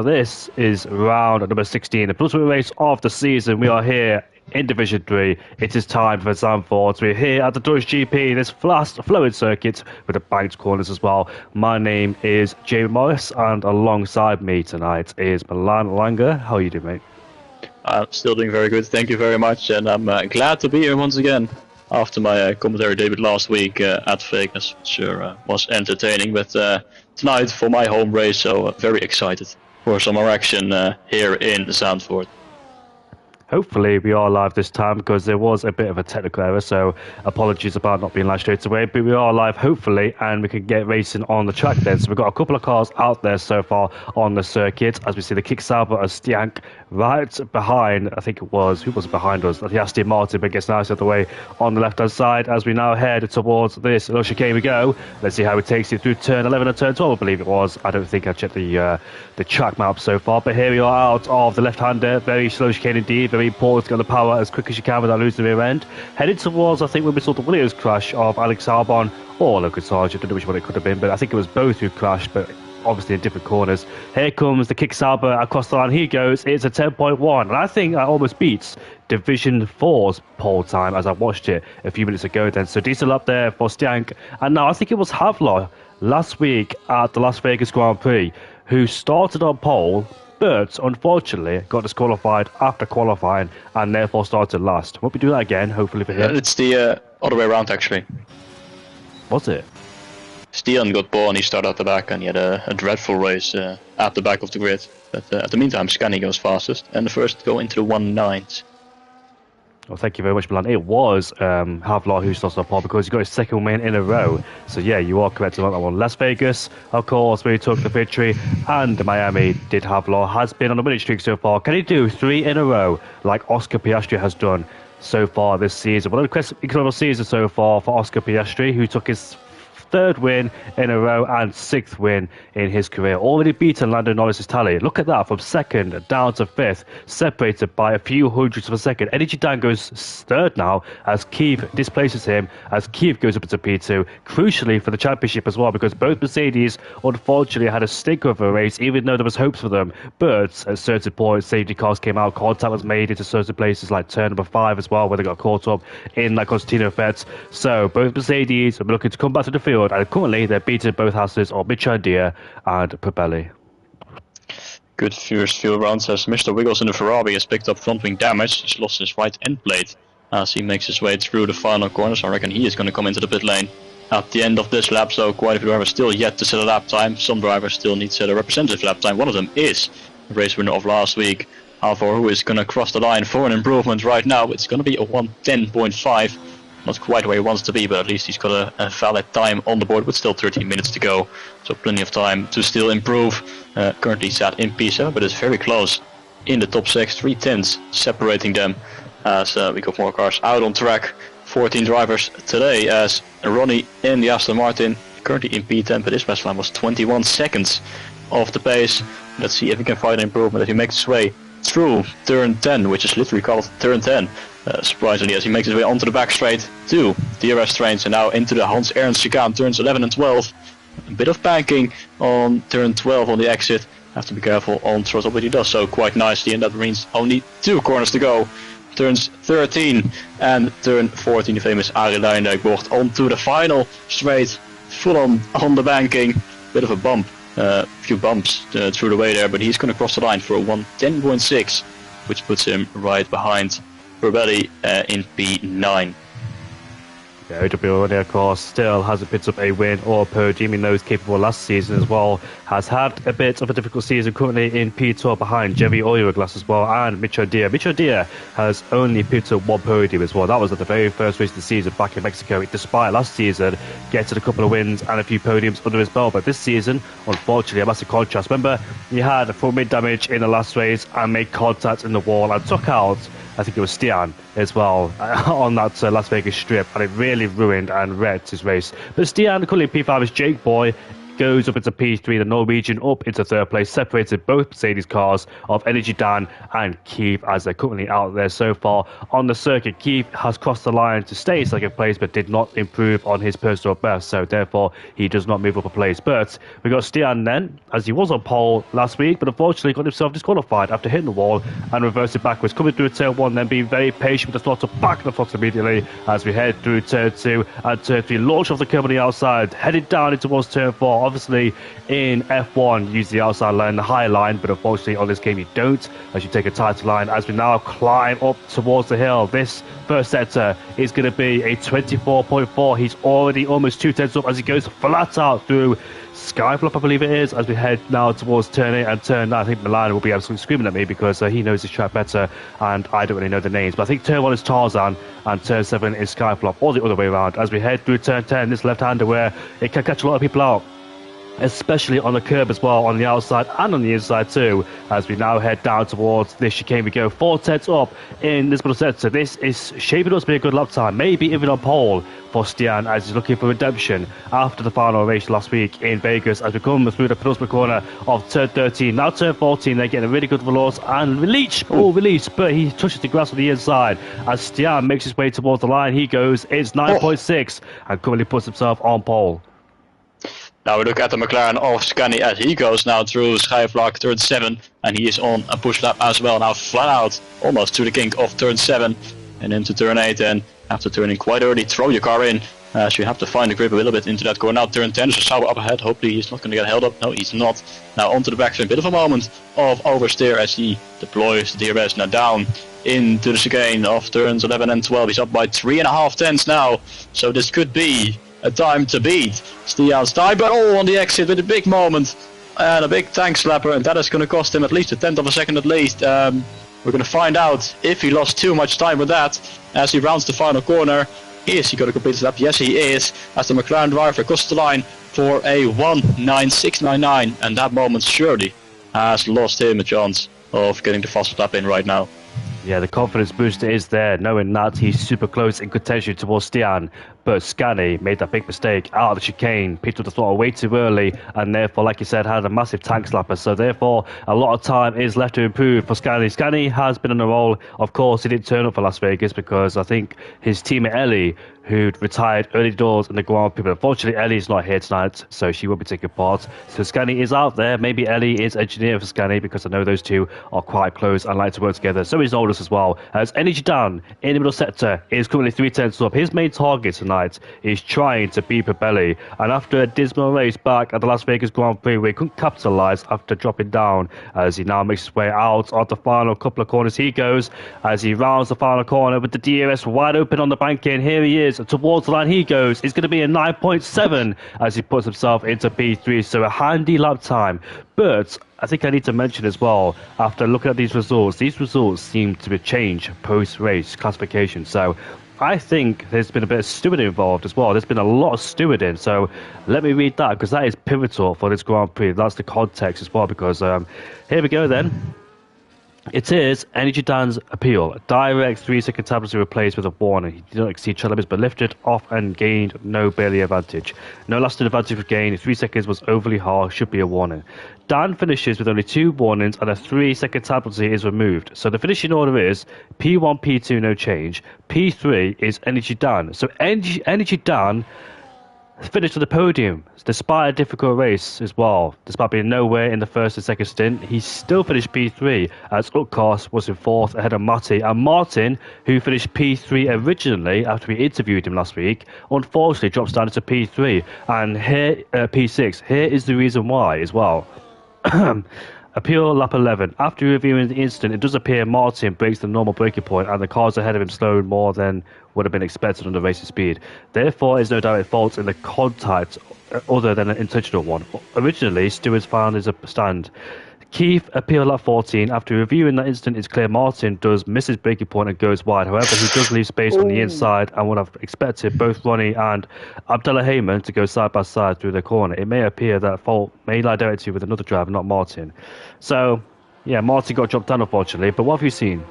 This is round number 16, the penultimate race of the season. We are here in Division 3. It is time for Zandvoort. We're here at the Dutch GP, this fast, flowing circuit with the banked corners as well. My name is Jamie Morris, and alongside me tonight is Milan Langer. How are you doing, mate? I'm still doing very good, thank you very much, and I'm glad to be here once again after my commentary debut last week at Vegas. Sure was entertaining, but tonight for my home race, so very excited for some more action here in Zandvoort. Hopefully we are live this time because there was a bit of a technical error, so apologies about not being live straight away, but we are live hopefully and we can get racing on the track then. So we've got a couple of cars out there so far on the circuit as we see the Kicksauber and Stiank right behind, I think it was, who was behind us? I think Aston Martin, but gets nice out of the way on the left hand side as we now head towards this little chicane we go. Let's see how it takes it through turn 11 and turn 12, I believe it was. I don't think I checked the track map so far, but here we are out of the left-hander, very slow chicane indeed, very important to get the power as quick as you can without losing the rear end. Headed towards, I think, when we saw the Williams crash of Alex Albon or Logan Sargent, I don't know which one it could have been, but I think it was both who crashed, but obviously in different corners. Here comes the Kicksauber across the line. He goes. It's a 10.1, and I think that almost beats Division 4's pole time as I watched it a few minutes ago then. So diesel up there for Stiank, and now I think it was Havlar last week at the Las Vegas Grand Prix who started on pole, but unfortunately got disqualified after qualifying and therefore started last. Won't we do that again, hopefully for him? It's the other way around actually. Was it? Stian got pole and he started at the back and he had a dreadful race at the back of the grid. But at the meantime, Scani goes fastest and the first go into the 1/9. Well, thank you very much, Milan. It was Havlar who started on pole because he got his second win in a row. So yeah, you are correct about that one. Las Vegas, of course, where he took the victory, and Miami did Havlar, has been on a winning streak so far. Can he do 3 in a row like Oscar Piastri has done so far this season? Well, an incredible season so far for Oscar Piastri, who took his 3rd win in a row and 6th win in his career. Already beaten Lando Norris's tally. Look at that, from 2nd down to 5th, separated by a few hundredths of a second. Eddie Gidan goes 3rd now as Keith displaces him, as Keith goes up into P2. Crucially for the championship as well, because both Mercedes unfortunately had a stinker of a race, even though there was hopes for them. But at certain points, safety cars came out, contact was made into certain places like turn number 5 as well, where they got caught up in that Constantino effect. So both Mercedes are looking to come back to the field, and currently they're beating both houses of Michandia and Probelli. Good first few rounds as Mr. Wiggles in the Ferrari has picked up front wing damage. He's lost his right end plate as he makes his way through the final corners. I reckon he is going to come into the pit lane at the end of this lap, so quite a few drivers still yet to set a lap time. Some drivers still need to set a representative lap time. One of them is the race winner of last week, Alvaro, who is going to cross the line for an improvement right now. It's going to be a 1:10.5. Not quite where he wants to be, but at least he's got a valid time on the board with still 13 minutes to go. So plenty of time to still improve. Currently sat in P7, but it's very close in the top 6, 3/10 separating them as we got more cars out on track. 14 drivers today as Ronnie in the Aston Martin, currently in P10, but his best time was 21 seconds off the pace. Let's see if he can find an improvement, if he makes his way through turn 10, which is literally called turn 10. Surprisingly, as he makes his way onto the back straight to DRS trains and now into the Hans Ernst chicane, turns 11 and 12. A bit of banking on turn 12 on the exit. Have to be careful on throttle, but he does so quite nicely, and that means only 2 corners to go. Turns 13 and turn 14, the famous Arie Luijendijk bocht, onto the final straight, full on the banking. Bit of a bump, a few bumps through the way there, but he's going to cross the line for a 1:10.6, which puts him right behind Probelli in P9. Yeah, OWO, of course, still hasn't picked up a win or a podium, even though he's capable last season as well. Has had a bit of a difficult season, currently in P12 behind Jerry Oyerglass as well, and Michandia. Michandia has only picked up 1 podium as well. That was at the very first race of the season back in Mexico, despite last season getting a couple of wins and a few podiums under his belt. But this season, unfortunately, a massive contrast. Remember, he had full mid damage in the last race and made contact in the wall and took out, I think it was Stian as well, on that Las Vegas strip, and it really ruined and wrecked his race. But Stian, currently P5, is Jake Boy goes up into P3, the Norwegian up into third place, separated both Mercedes cars of Energy Dan and Keith as they're currently out there so far on the circuit. Keith has crossed the line to stay in second place, but did not improve on his personal best, so therefore he does not move up a place. But we got Stian then, as he was on pole last week, but unfortunately got himself disqualified after hitting the wall and reversing backwards, coming through turn 1, then being very patient with the throttle back in the throttle immediately as we head through turn 2 and turn 3, launch off the curb on the outside, headed down into towards turn 4. Obviously in F1 use the outside line, the high line, but unfortunately on this game you don't, as you take a tighter line as we now climb up towards the hill. This first sector is going to be a 24.4. He's already almost 2 tenths up as he goes flat out through Skyflop, I believe it is, as we head now towards turn 8 and turn 9. I think Milan will be absolutely screaming at me because he knows his track better and I don't really know the names. But I think turn 1 is Tarzan and turn 7 is Skyflop, or the other way around. As we head through turn 10, this left-hander where it can catch a lot of people out, especially on the curb as well, on the outside and on the inside too, as we now head down towards this chicane. We go 4 tenths up in this middle sector. This is shaping up to be a good lap time, maybe even on pole for Stian, as he's looking for redemption after the final race last week in Vegas, as we come through the penultimate corner of turn 13. Now turn 14, they're getting a really good veloce and release, but he touches the grass on the inside as Stian makes his way towards the line. He goes, it's 9.6 and currently puts himself on pole. Now we look at the McLaren of Scani as he goes now through Schijfvlak turn 7, and he is on a push lap as well, now flat out almost to the kink of turn 7 and into turn 8. And after turning quite early, throw your car in as you have to find the grip a little bit into that corner. Now turn 10 is a sour up ahead, hopefully he's not going to get held up. No, he's not. Now onto the back, a bit of a moment of oversteer as he deploys the DRS. Now down into the chicane of turns 11 and 12, he's up by 3.5 tenths now, so this could be a time to beat Stian's time, but on the exit with a big moment and a big tank slapper, and that is going to cost him at least a tenth of a second at least. We're going to find out if he lost too much time with that as he rounds the final corner. Is he going to complete his lap? Yes, he is, as the McLaren driver crosses the line for a 1.9699, and that moment surely has lost him a chance of getting the fastest lap in right now. Yeah, the confidence booster is there, knowing that he's super close in contention towards Stian. But Scani made that big mistake out of the chicane, picked up the throttle way too early, and therefore, like you said, had a massive tank slapper. So therefore, a lot of time is left to improve for Scani. Scani has been on a roll. Of course, he didn't turn up for Las Vegas because I think his teammate Ellie, who'd retired early doors in the Grand Prix, but unfortunately Ellie's not here tonight, so she won't be taking part. So Scani is out there. Maybe Ellie is engineer for Scani because I know those two are quite close and like to work together. So is Oldest as well. As Energy Dan in the middle sector is currently 3 tenths up. His main target tonight is trying to beat Pabelli, and after a dismal race back at the Las Vegas Grand Prix, we couldn't capitalise after dropping down, as he now makes his way out of the final couple of corners. He goes as he rounds the final corner with the DRS wide open on the banking. Here he is towards the line. He goes. It's going to be a 9.7 as he puts himself into P3, so a handy lap time. But I think I need to mention as well, after looking at these results seem to be changed post-race classification. So I think there's been a bit of stewarding involved as well. There's been a lot of stewarding. So let me read that, because that is pivotal for this Grand Prix. That's the context as well, because here we go then. It is Energy Dan's appeal. Direct 3-second tablets are replaced with a warning. He did not exceed track limits, but lifted off and gained no Bailey advantage. No lasting advantage for gain. 3 seconds was overly harsh. Should be a warning. Dan finishes with only 2 warnings and a 3-second tablet is removed. So the finishing order is P1, P2, no change. P3 is Energy Dan. So Energy Dan finished on the podium despite a difficult race as well. Despite being nowhere in the first and second stint, he still finished P3 as Utkarsh was in 4th ahead of Matti. And Martin, who finished P3 originally after we interviewed him last week, unfortunately drops down to P3 and here P6. Here is the reason why as well. Appeal lap 11. After reviewing the incident, it does appear Martin breaks the normal braking point and the cars ahead of him slowed more than would have been expected under racing speed. Therefore, there is no direct fault in the contact other than an intentional one. Originally, stewards found as a stand. Keith appeal lap 14. After reviewing that incident, it's clear Martin does miss his braking point and goes wide. However, he does leave space on the inside and would have expected both Ronnie and Abdullah Heyman to go side by side through the corner. It may appear that fault may lie directly with another driver, not Martin. So, yeah, Martin got dropped down, unfortunately. But what have you seen?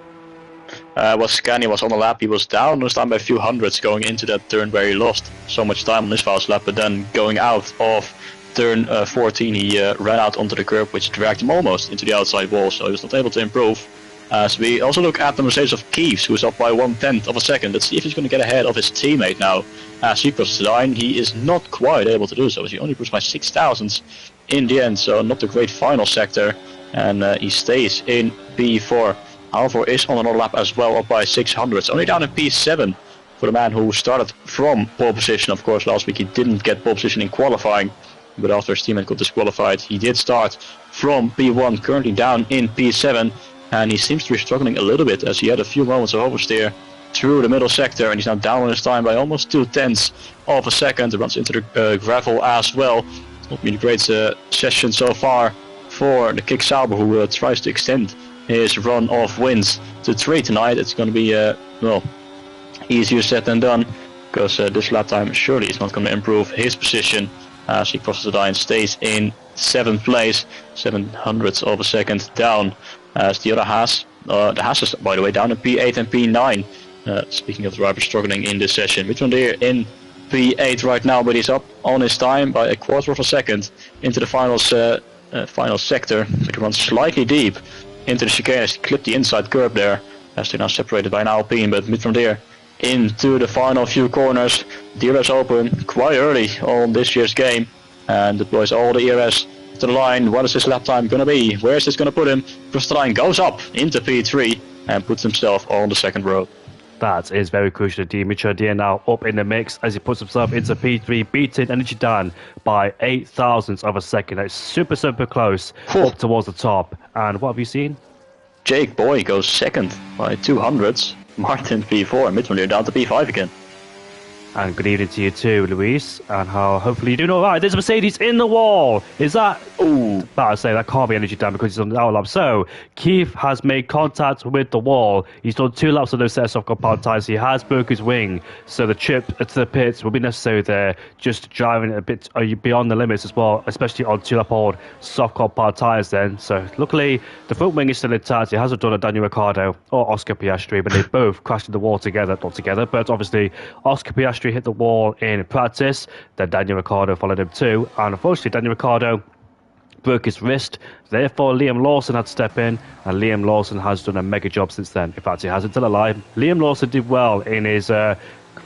Well, Scani was on the lap. He was down by a few hundreds going into that turn where he lost so much time on his fast lap, but then going out of turn 14 he ran out onto the curb, which dragged him almost into the outside wall, so he was not able to improve. As we also look at the Mercedes of Keeves, who is up by 1/10 of a second. Let's see if he's going to get ahead of his teammate now. As he crosses the line, he is not quite able to do so, as he only improves by 6 thousandths in the end, so not a great final sector, and he stays in P4. Alvor is on another lap as well, up by 600. Only down in P7 for the man who started from pole position. Of course, last week he didn't get pole position in qualifying, but after his teammate got disqualified, he did start from P1, currently down in P7, and he seems to be struggling a little bit as he had a few moments of oversteer through the middle sector, and he's now down on his time by almost 2/10 of a second. He runs into the gravel as well. It's not been a great session so far for the Kick Sauber, who tries to extend his run of wins to 3 tonight. It's going to be well, easier said than done, because this lap time surely is not going to improve his position as he crosses the line, stays in 7th place, 700ths of a second down. As the other Haas, the Haas is by the way down in P8 and P9. Speaking of drivers struggling in this session, Mitron Deer in P8 right now, but he's up on his time by a quarter of a second into the final sector. So he runs slightly deep into the chicane as he clipped the inside curb there, as they're now separated by an Alpine. But Mitron Deer into the final few corners. DRS open quite early on this year's game, and deploys all the ERS to the line. What is his lap time going to be? Where is this going to put him? Cross the line, goes up into P3 and puts himself on the second row. That is very crucial. Mitron Deer now up in the mix as he puts himself into P3, beating Energy Dan by 8 thousandths of a second. It's super close up towards the top. And what have you seen? Jake Boy goes second by 200ths. Martin P4, and Mitron Deer down to P5 again. And good evening to you too, Luis, and how hopefully you're doing all right. There's a Mercedes in the wall. Is that... Oh, about to say, that can't be Energy Dan because he's on the outlap. So, Keith has made contact with the wall. He's done 2 laps of those sets of compound tyres. He has broke his wing, so the trip to the pits will be necessary there. Just driving a bit beyond the limits as well, especially on 2-lap old soft compound tyres then. So, luckily, the front wing is still intact. It hasn't done a Daniel Ricciardo or Oscar Piastri, but they both crashed in the wall together. Not together, but obviously, Oscar Piastri hit the wall in practice, then Daniel Ricciardo followed him too, and unfortunately Daniel Ricciardo broke his wrist, therefore Liam Lawson had to step in, and Liam Lawson has done a mega job since then. In fact, he hasn't still alive. Liam Lawson did well in his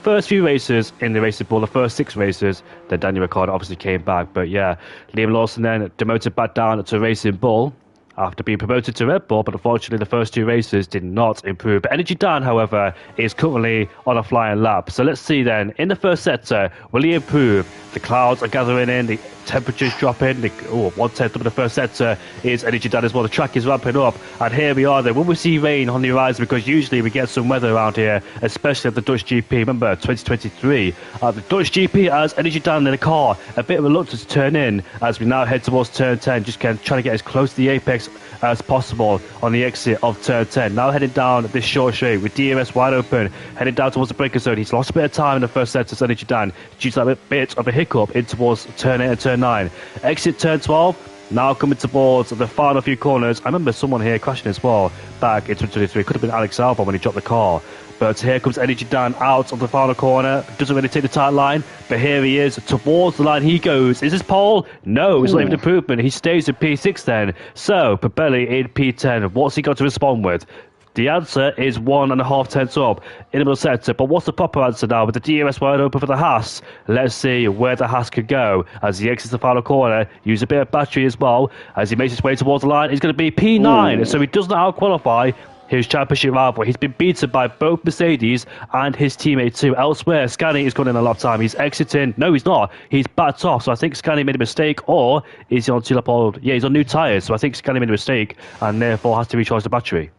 first few races in the Racing Bull, the first 6 races, then Daniel Ricciardo obviously came back, but yeah, Liam Lawson then demoted back down to Racing Bull after being promoted to Red Bull, but unfortunately the first 2 races did not improve. But Energy Dan, however, is currently on a flying lap. So let's see then, in the first sector, will he improve? The clouds are gathering in, the temperatures dropping, 1/10 of the first sector is Energy Dan as well. The track is ramping up, and here we are then. Will we see rain on the horizon? Because usually we get some weather around here, especially at the Dutch GP. Remember, 2023, the Dutch GP has Energy Dan in the car, a bit of reluctance to turn in as we now head towards turn 10, just trying to get as close to the apex as possible on the exit of turn 10. Now heading down this short straight with DRS wide open, heading down towards the breaker zone. He's lost a bit of time in the first sector, so Energy Dan, due to that bit of a hiccup in towards turn 8 and turn 9. Exit turn 12, now coming towards the final few corners. I remember someone here crashing as well back in 2023. Could have been Alex Albon when he dropped the car. But here comes Energy Dan out of the final corner. Doesn't really take the tight line, but here he is. Towards the line he goes. Is this pole? No, it's not even improvement. He stays in P6 then. So, Papelli in P10. What's he got to respond with? The answer is 1.5 tenths up in the middle sector. But what's the proper answer now? With the DRS wide open for the Haas, let's see where the Haas could go as he exits the final corner. Use a bit of battery as well as he makes his way towards the line. He's going to be P9, so he does not out-qualify his championship rival. He's been beaten by both Mercedes and his teammate too. Elsewhere, Scani is going in a lap time. He's exiting. No, he's not. He's backed off. So I think Scani made a mistake, or is he on 2-lap old? Yeah, he's on new tyres. So I think Scani made a mistake and therefore has to recharge the battery.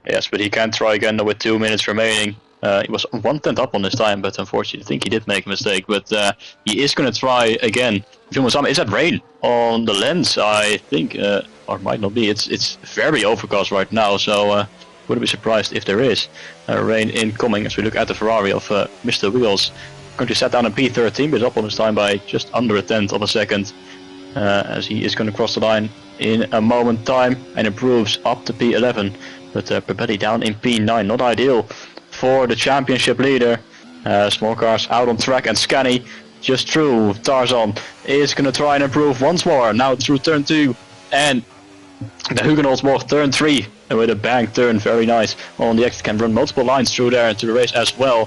Yes, but he can try again with 2 minutes remaining. He was 1/10 up on this time, but unfortunately I think he did make a mistake. But he is going to try again. Is that rain on the lens? I think, or it might not be. It's very overcast right now, so wouldn't be surprised if there is rain incoming as we look at the Ferrari of Mr. Wheels. Currently set down in P13, but up on his time by just under 1/10 of a second. As he is going to cross the line in a moment time and improves up to P11. But Papelli down in P9, not ideal for the championship leader. Small cars out on track, and Scani just through. Tarzan is going to try and improve once more. Now through turn 2. And the Huguenots walk turn 3. And with a bank turn, very nice. On the exit can run multiple lines through there into the race as well.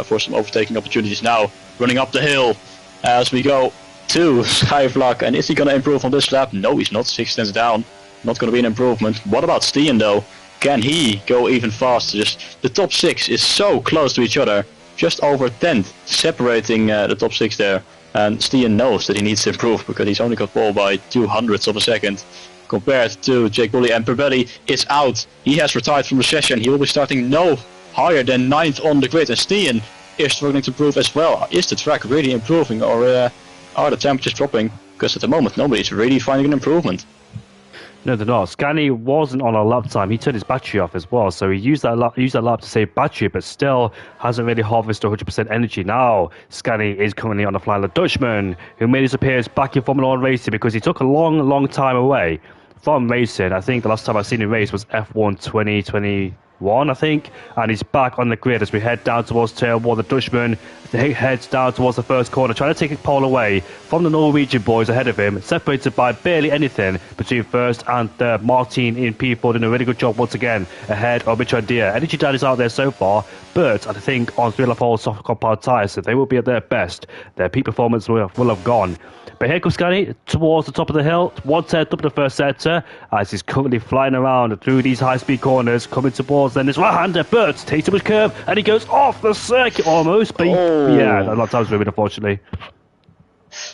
For some overtaking opportunities now. Running up the hill as we go to Skyvlak. And is he going to improve on this lap? No, he's not. 6 tenths down. Not going to be an improvement. What about Stian though? Can he go even faster? Just the top 6 is so close to each other. Just over 10th separating the top 6 there. And Stian knows that he needs to improve because he's only got pole by 200ths of a second compared to Jake Bully. And Perbelli is out. He has retired from the session. He will be starting no higher than 9th on the grid. And Stian is struggling to improve as well. Is the track really improving, or are the temperatures dropping? Because at the moment nobody's really finding an improvement. No, they're not. Scani wasn't on a lap time. He turned his battery off as well, so he used that lap to save battery, but still hasn't really harvested 100% energy. Now, Scani is currently on the fly. The Dutchman, who made his appearance back in Formula 1 racing because he took a long time away from racing. I think the last time I've seen him race was F1 2021, I think, and he's back on the grid as we head down towards turn 1. The Dutchman heads down towards the first corner, trying to take a pole away from the Norwegian boys ahead of him, separated by barely anything between first and third. Martin in P4 doing a really good job once again ahead of Richard Deere. Energy Dan is out there so far, but I think on 3 lap hole soft compound tyres, so they will be at their best. Their peak performance will have gone. But here comes Scani towards the top of the hill, 1/10 up in the first sector, as he's currently flying around through these high-speed corners, coming towards then this right-hander, but takes him his curve, and he goes off the circuit almost, but yeah, a lot of times ruined, unfortunately.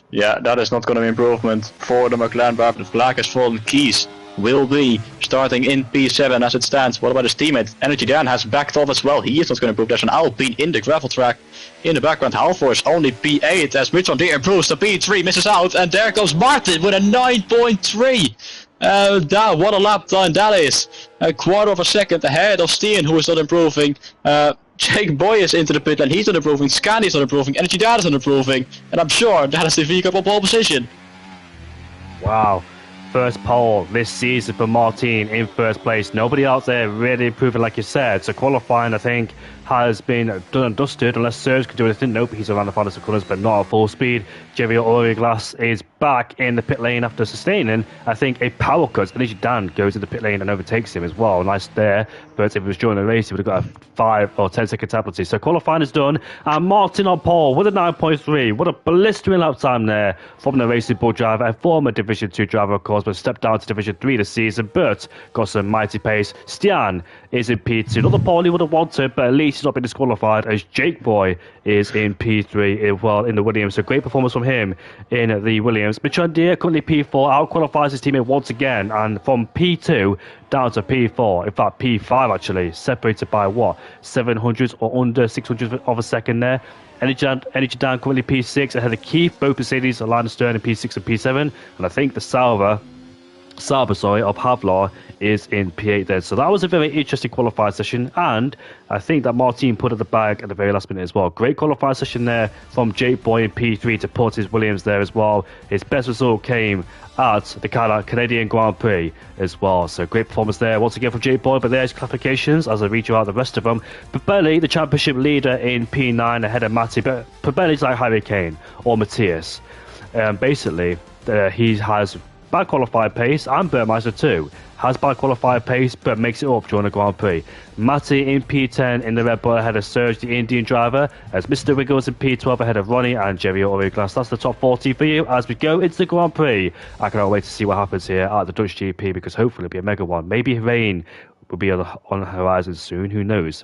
Yeah, that is not going to be improvement for the McLaren, but the blackest fallen keys will be starting in P7 as it stands. What about his teammate? Energy Dan has backed off as well. He is not going to improve. There's an Alpine in the gravel track. In the background, Halfors only P8 as Richard Deere improves to P3, misses out, and there goes Martin with a 9.3. What a lap time that is. A quarter of a second ahead of Stian, who is not improving. Jake Boy is into the pit lane, he's not improving. Scani is not improving. Energy Dan is not improving. And I'm sure that is the vehicle on pole position. Wow. First pole this season for Martin in first place. Nobody out there really improving, like you said. So qualifying, I think, has been done and dusted, unless Serge can do anything. Nope, he's around the finals of colours, but not at full speed. Javier Orioglas is back in the pit lane after sustaining, I think, a power cut. Energy Dan goes in the pit lane and overtakes him as well. Nice there, but if it was during the race, he would have got a 5 or 10 second penalty. So qualifying is done, and Martin on pole with a 9.3. What a blistering lap time there from the Racing Bull driver, a former Division 2 driver, of course, but stepped down to Division 3 this season, but got some mighty pace. Stian is in P2. Not the pole he would have wanted, but at least he's not been disqualified, as Jake Boy is in P3 well in the Williams. So great performance from him in the Williams. Richard Deere currently P4, out-qualifies his teammate once again, and from P2 down to P4, in fact P5 actually, separated by what, 700s or under 600 of a second there. Energy Dan currently P6 ahead of Keith, both Mercedes, Alana Stern in P6 and P7, and I think the Sauber of Havlar is in P8 there. So that was a very interesting qualified session, and I think that Martin put at the bag at the very last minute as well. Great qualified session there from Jake Boy in P3 to put his Williams there as well. His best result came at the Canadian Grand Prix as well. So great performance there once again from Jake Boy, but there's classifications as I read you out the rest of them. Perbelli, the championship leader in P9 ahead of Matty, but Perbelli's like Harry Kane or Matthias. Basically, he has bad qualified pace, and Burmeister too has bad qualified pace, but makes it up during the Grand Prix. Matty in P10 in the Red Bull ahead of Serge, the Indian driver, as Mr. Wiggles in P12 ahead of Ronnie and Jerry Orioglas. That's the top 40 for you as we go into the Grand Prix. I cannot wait to see what happens here at the Dutch GP, because hopefully it'll be a mega one. Maybe rain will be on the horizon soon, who knows?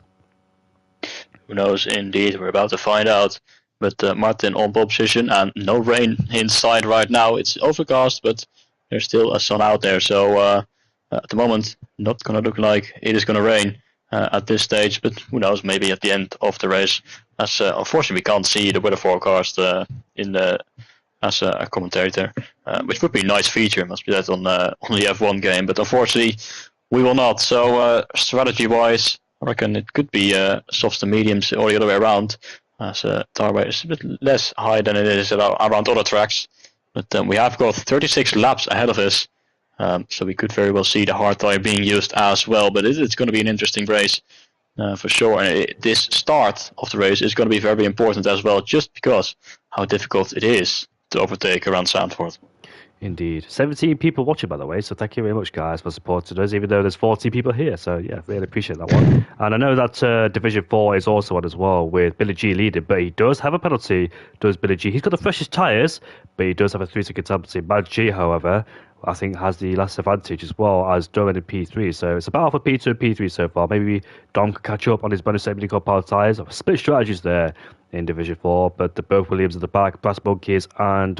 Who knows, indeed, we're about to find out. But Martin on pole position, and no rain inside right now. It's overcast, but there's still a sun out there, so at the moment, not going to look like it is going to rain at this stage, but who knows, maybe at the end of the race. As unfortunately, we can't see the weather forecast as a commentator, which would be a nice feature, must be that on the F1 game, but unfortunately, we will not. So strategy-wise, I reckon it could be softs and mediums or the other way around, as Tarway is a bit less high than it is around other tracks. But we have got 36 laps ahead of us, so we could very well see the hard tire being used as well. But it's going to be an interesting race for sure. And this start of the race is going to be very important as well, just because how difficult it is to overtake around Zandvoort. Indeed. 17 people watching, by the way, so thank you very much, guys, for supporting us, even though there's 40 people here. So, yeah, really appreciate that one. And I know that Division 4 is also on as well, with Billy G leading, but he does have a penalty, does Billy G. He's got the freshest tyres, but he does have a 3-second penalty. Bad G, however, I think has the last advantage as well as Durham in P3. So it's about for P2 and P3 so far. Maybe Dom could catch up on his bonus safety car power tyres. Split strategies there in Division 4, but both Williams at the back, Brass Monkeys and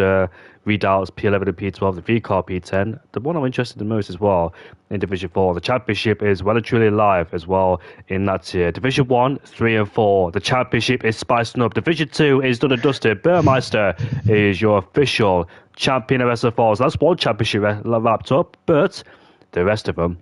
Redoubts P11 and P12, the V-Car P10. The one I'm interested in most as well in Division 4, the Championship is well and truly alive as well in that tier. Division 1, 3 and 4, the Championship is spicing up. Division 2 is done and dusted. Burmeister is your official champion of SFR. So that's one championship wrapped up, but the rest of them,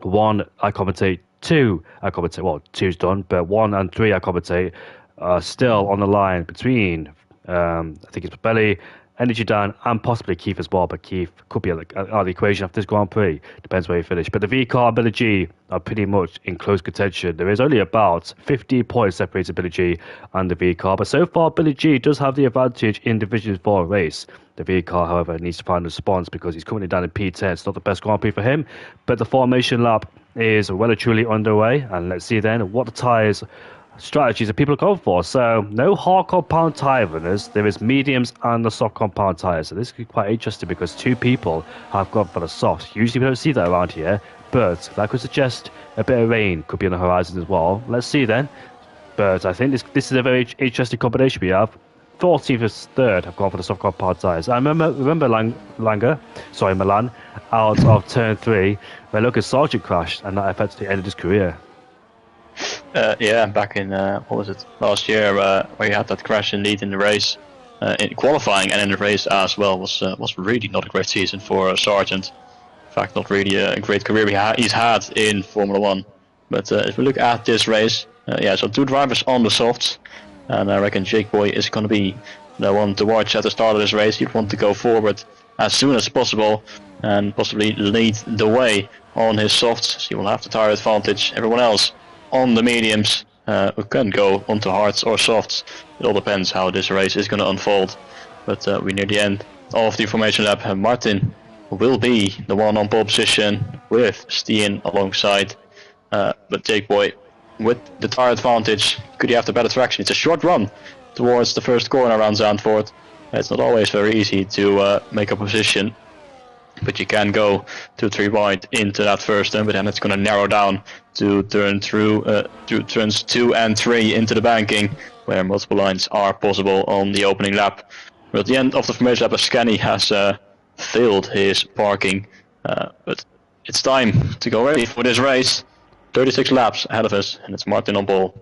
1 I commentate, 2 I commentate, well 2's done, but 1 and 3 I commentate are still on the line between I think it's Belly, Energy Dan and possibly Keith as well, but Keith could be out of the equation after this Grand Prix, depends where you finish. But the V-Car and Billy G are pretty much in close contention. There is only about 50 points separating Billy G and the V-Car, but so far Billy G does have the advantage in Division 4 race. The V-Car, however, needs to find a response because he's currently down in P10. It's not the best Grand Prix for him, but the formation lap is well and truly underway, and let's see then what the tyres strategies that people are going for. So no hard compound tyre runners, there is mediums and the soft compound tyres. So this could be quite interesting because 2 people have gone for the softs. Usually we don't see that around here, but that could suggest a bit of rain could be on the horizon as well. Let's see then. But I think this is a very interesting combination we have. 14th and 3rd have gone for the soft compound tyres. I remember Milan, out of turn 3, where Lucas Sargent crashed and that affected the end of his career. Yeah, back in what was it, last year, where he had that crash indeed in the race, in qualifying and in the race as well, was really not a great season for Sargent. In fact, not really a great career he's had in Formula 1. But if we look at this race, yeah, so 2 drivers on the softs, and I reckon Jake Boy is going to be the one to watch at the start of this race. He'd want to go forward as soon as possible and possibly lead the way on his softs. So he will have the tire advantage. Everyone else on the mediums who can go onto hards or softs. It all depends how this race is going to unfold. But we're near the end of the formation lap. Martin will be the one on pole position with Steen alongside. But Jake Boy with the tire advantage, could he have the better traction? It's a short run towards the first corner around Zandvoort. It's not always very easy to make a position, but you can go 2-3 wide into that first turn, but then it's going to narrow down to turn through turns 2 and 3 into the banking, where multiple lines are possible on the opening lap. But at the end of the formation lap, Scanny has failed his parking, but it's time to go ready for this race. 36 laps ahead of us, and it's Martin on pole.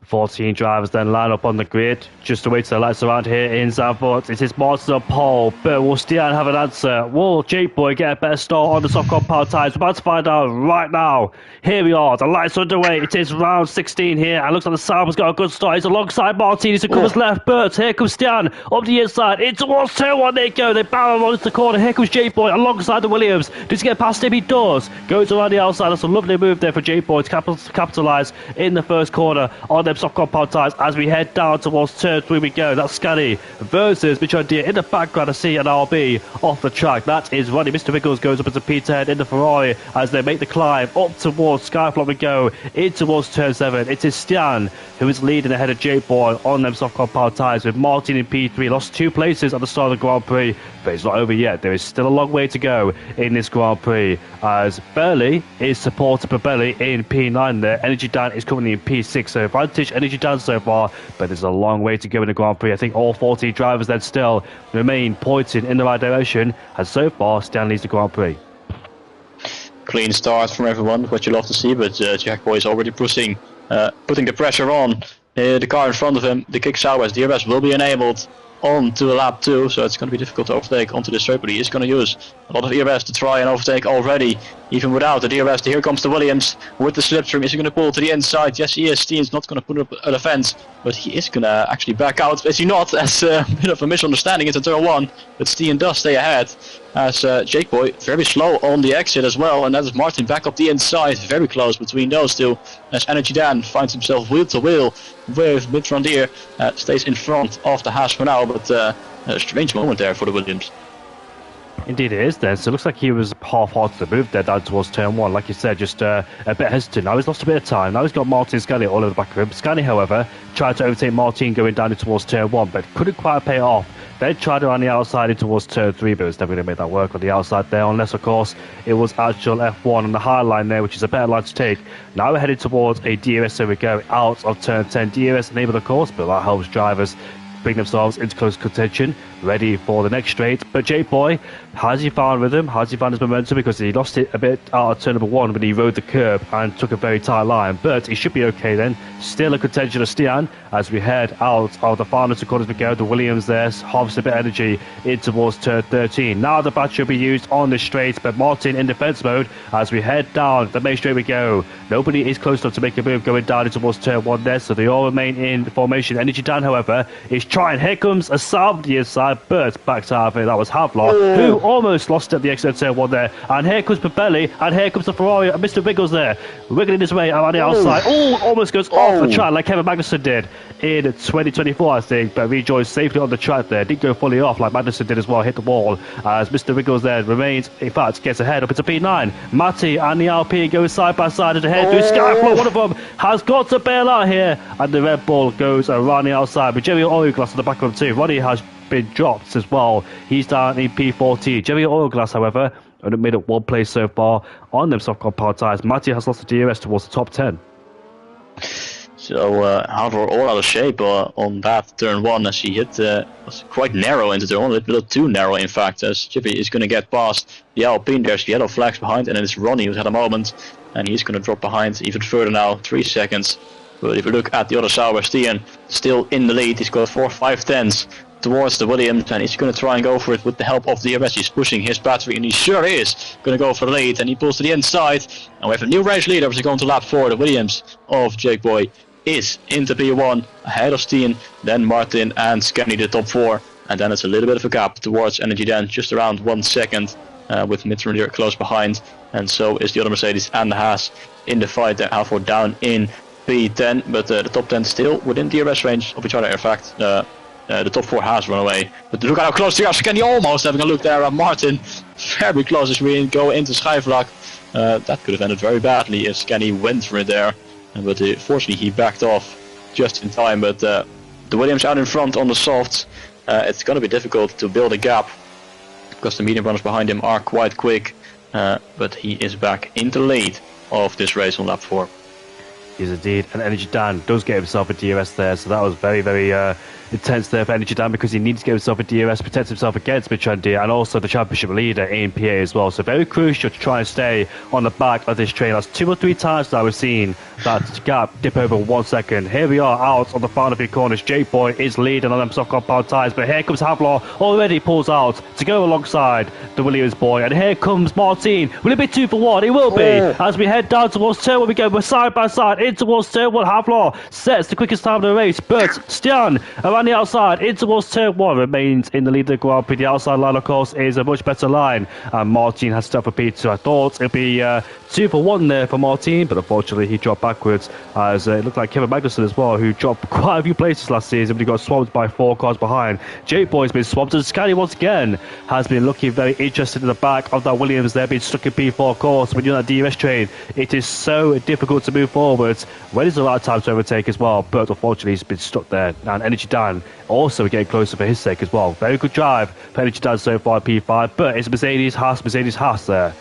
14 drivers then line up on the grid just to wait till the lights around here in Zandvoort. It is Martin on pole, but will Stian have an answer? Will Jake Boy get a better start on the soft compound tyres? We're about to find out right now. Here we are, the lights are underway. It is round 16 here, and looks like the Sauber's got a good start. He's alongside Martinez who comes left, but here comes Stian up the inside. In towards turn 1 they go. They barrel onto the corner. Here comes Jake Boy alongside the Williams. Does he get past him? He does. Goes around the outside. That's a lovely move there for Jake Boy to capitalise in the first corner on them soft compound tyres as we head down towards turn 3 we go. That's Scotty versus Mitch O'Deer. In the background I see an RB off the track. That is Ronnie. Mr. Wiggles goes up into P10 in the Ferrari as they make the climb up towards Skyflop we go in towards turn 7. It is Stian who is leading ahead of Jake Boy on them soft compound tyres, with Martin in P3. Lost 2 places at the start of the Grand Prix, but it's not over yet. There is still a long way to go in this Grand Prix as Burley is supported by Belly in P9 there. Energy Dan is currently in P6, so advantage Energy Dan so far, but there's a long way to go in the Grand Prix. I think all 14 drivers then still remain pointing in the right direction, and so far Stan leads the Grand Prix. Clean start from everyone, what you love to see, but Jack Boy is already putting the pressure on the car in front of him. The kick sideways, DRS will be enabled onto lap 2, so it's going to be difficult to overtake onto this straight, but he is going to use a lot of ERS to try and overtake already even without the DRS. Here comes the Williams with the slipstream. Is he going to pull to the inside? Yes, he is. Stien's not going to put up a defense, but he is going to actually back out. Is he not? As a bit of a misunderstanding into turn 1, but Stien does stay ahead. As Jake Boy very slow on the exit as well, and that is Martin back up the inside, very close between those two. As Energy Dan finds himself wheel to wheel with Mid-Frontier, stays in front of the Haas for now, but a strange moment there for the Williams. Indeed it is then. So it looks like he was half-hearted to move there down towards turn 1. Like you said, just a bit hesitant. Now he's lost a bit of time. Now he's got Martin Scani all over the back of him. Scani, however, tried to overtake Martin going down towards turn 1, but couldn't quite pay it off. They tried it on the outside in towards turn 3, but it was never going to make that work on the outside there, unless, of course, it was actual F1 on the high line there, which is a better line to take. Now we're headed towards a DRS, so we go out of turn 10. DRS enabled, of course, but that helps drivers bring themselves into close contention, ready for the next straight. But Jake Boy, has he found rhythm? Has he found his momentum? Because he lost it a bit out of turn number 1 when he rode the curb and took a very tight line. But he should be okay then. Still a contention of Stian as we head out of the final 2 quarters we go. The Williams there harvests a bit of energy in towards turn 13. Now the battery will be used on the straight, but Martin in defense mode as we head down the main straight we go. Nobody is close enough to make a move going down towards turn 1 there, so they all remain in formation. Energy Dan, however, is trying. Here comes a salve to the inside, but backs out of it. That was Havlar, who almost lost at the exit of turn 1 there. And here comes Papelli, and here comes the Ferrari, and Mr. Wiggles there, wiggling his way around the outside. Almost goes off the track like Kevin Magnussen did in 2024, I think, but rejoins safely on the track there. Didn't go fully off like Magnussen did as well, hit the wall, as Mr. Wiggles there remains, in fact, gets ahead up into P9. Matty and the Alpine go side by side as they head through Skyflow. One of them has got to bail out here, and the Red Bull goes around the outside, but Jerry Oilglass on the back of him too. Ronnie has been dropped as well. He's down in P14. Jerry Oilglass, however, only made up 1 place so far on them soft compound tyres. Matty has lost the DRS towards the top 10. So Havlar all out of shape on that turn 1 as he hit was quite narrow into turn 1, a little too narrow in fact, as Chippy is going to get past the Alpine. There's yellow flags behind, and then it's Ronnie who's had a moment, and he's going to drop behind even further now, 3 seconds. But if you look at the other side where Stian still in the lead, he's got 4/5 towards the Williams, and he's going to try and go for it with the help of the DRS. He's pushing his battery, and he sure is going to go for the lead, and he pulls to the inside, and we have a new race leader as we go into lap 4. The Williams of Jake Boy is into P1 ahead of Stien, then Martin and Scani the top 4, and then it's a little bit of a gap towards Energy Dan, just around 1 second, with Mid-Frontier close behind, and so is the other Mercedes and the Haas in the fight there. Halfway down in P10, but the top 10 still within DRS range of each other. In fact, the top 4 has run away, but look at how close they are. Scani almost having a look there at Martin, very close as we go into Schijfvlak. That could have ended very badly if Scani went for it there, but fortunately he backed off just in time. But the Williams out in front on the softs, it's going to be difficult to build a gap because the medium runners behind him are quite quick, but he is back into the lead of this race on lap 4. Is indeed, and Energy Dan does get himself a DRS there, so that was very, very intense there for Energy Dan, because he needs to get himself a DRS, protect himself against Mid-Frontier and also the championship leader in PA as well. So very crucial to try and stay on the back of this train. That's 2 or 3 times that we've seen that gap dip over 1 second. Here we are out on the final few corners. Jake Boy is leading on them soft compound tyres, but here comes Havlar, already pulls out to go alongside the Williams boy, and here comes Martin. Will it be 2 for 1? It will be, as we head down towards turn 1. We go side by side in towards turn 1. Havlar sets the quickest time of the race, but Stian around the outside in towards turn 1 remains in the lead of the Grand Prix. The outside line, of course, is a much better line, and Martin has stuff for P2. I thought it'd be 2 for 1 there for Martin, but unfortunately he dropped backwards, as it looked like Kevin Magnussen as well, who dropped quite a few places last season, but he got swamped by 4 cars behind. Jake Boy's been swamped, and Scani once again has been looking very interested in the back of that Williams there, being stuck in P4. Of course, when you're on that DRS train, it is so difficult to move forwards. When is the right time to overtake as well? But unfortunately he's been stuck there, and Energy Dan also getting closer for his sake as well. Very good drive for Energy Dan so far, P5, but it's Mercedes Haas there.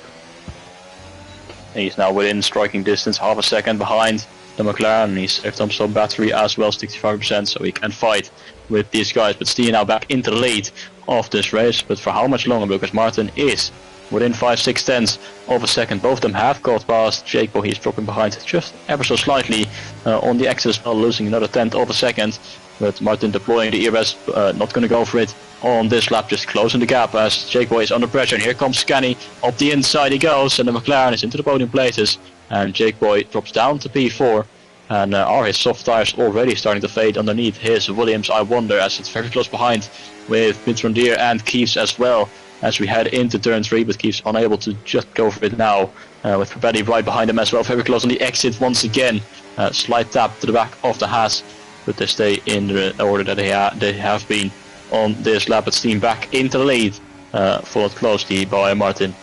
He's now within striking distance, half a second behind the McLaren. He's saved up some battery as well, 65%, so he can fight with these guys. But Stien now back into the lead of this race, but for how much longer? Because Martin is within 5/6 tenths of a second. Both of them have got past Jake, but he's dropping behind just ever so slightly on the exit as well, losing another tenth of a second. But Martin deploying the ERS, not going to go for it on this lap, just closing the gap as Jake Boy is under pressure. And here comes Scanny, up the inside he goes, and the McLaren is into the podium places. And Jake Boy drops down to P4. And are his soft tires already starting to fade underneath his Williams? I wonder, as it's very close behind with Mitrondier and Keeves as well, as we head into turn 3, but Keeves unable to just go for it now, with Papetti right behind him as well, very close on the exit once again. Slight tap to the back of the Haas, but they stay in the order that they have been on this lap. It's Steam back into the lead, followed closely by Martin.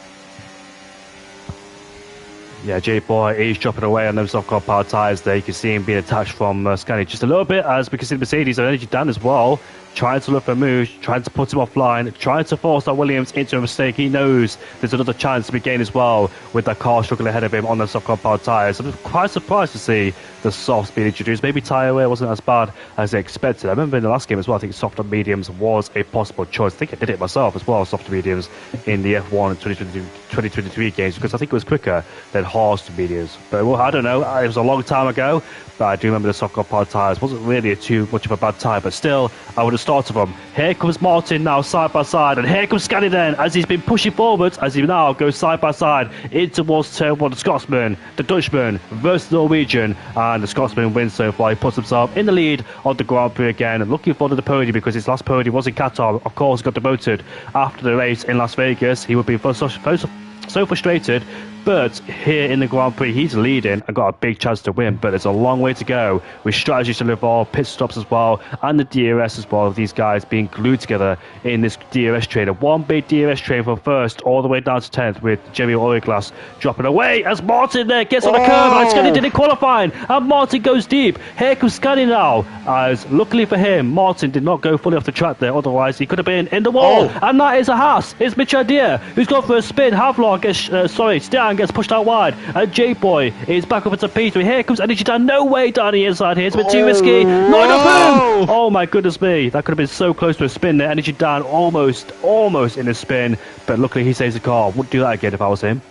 Yeah, J-Boy is dropping away on them soft-core power tyres there. You can see him being attached from Scania just a little bit, as we can see the Mercedes are energy down as well, trying to look for moves, trying to put him offline, trying to force that Williams into a mistake. He knows there's another chance to be gained as well with that car struggling ahead of him on the soft-core power tyres. I'm quite surprised to see the softs being introduced. Maybe tyre wear wasn't as bad as they expected. I remember in the last game as well, I think soft and mediums was a possible choice. I think I did it myself as well, soft and mediums in the F1 2023 games, because I think it was quicker than harsh to mediums. But well, I don't know, it was a long time ago, but I do remember the soft core tyres wasn't really too much of a bad time, but still I would have started them. Here comes Martin now side by side, and here comes Scani then, as he's been pushing forwards, as he now goes side by side in towards turn 1. The Scotsman, the Dutchman versus the Norwegian, and the Scotsman wins so far. He puts himself in the lead of the Grand Prix again, and looking forward to the podium, because his last podium was in Qatar. Of course, he got demoted after the race in Las Vegas. He would be so frustrated, but here in the Grand Prix he's leading and got a big chance to win, but there's a long way to go with strategies to evolve, pit stops as well, and the DRS as well. These guys being glued together in this DRS train, one big DRS train from first all the way down to 10th, with Jerry Oilglass dropping away as Martin there gets on the curve, and Scani didn't qualify, and Martin goes deep. Here comes Scani now, as luckily for him Martin did not go fully off the track there, otherwise he could have been in the wall. And that is a Haas. It's Mitch Adair who's gone for a spin. Havlon gets Stian gets pushed out wide, and J-Boy is back up into P3. Here comes Energy down, no way down the inside here, it's been too risky. Not enough room. Oh my goodness me, that could have been so close to a spin there. Energy down almost in a spin, but luckily he saves the car. Wouldn't do that again if I was him.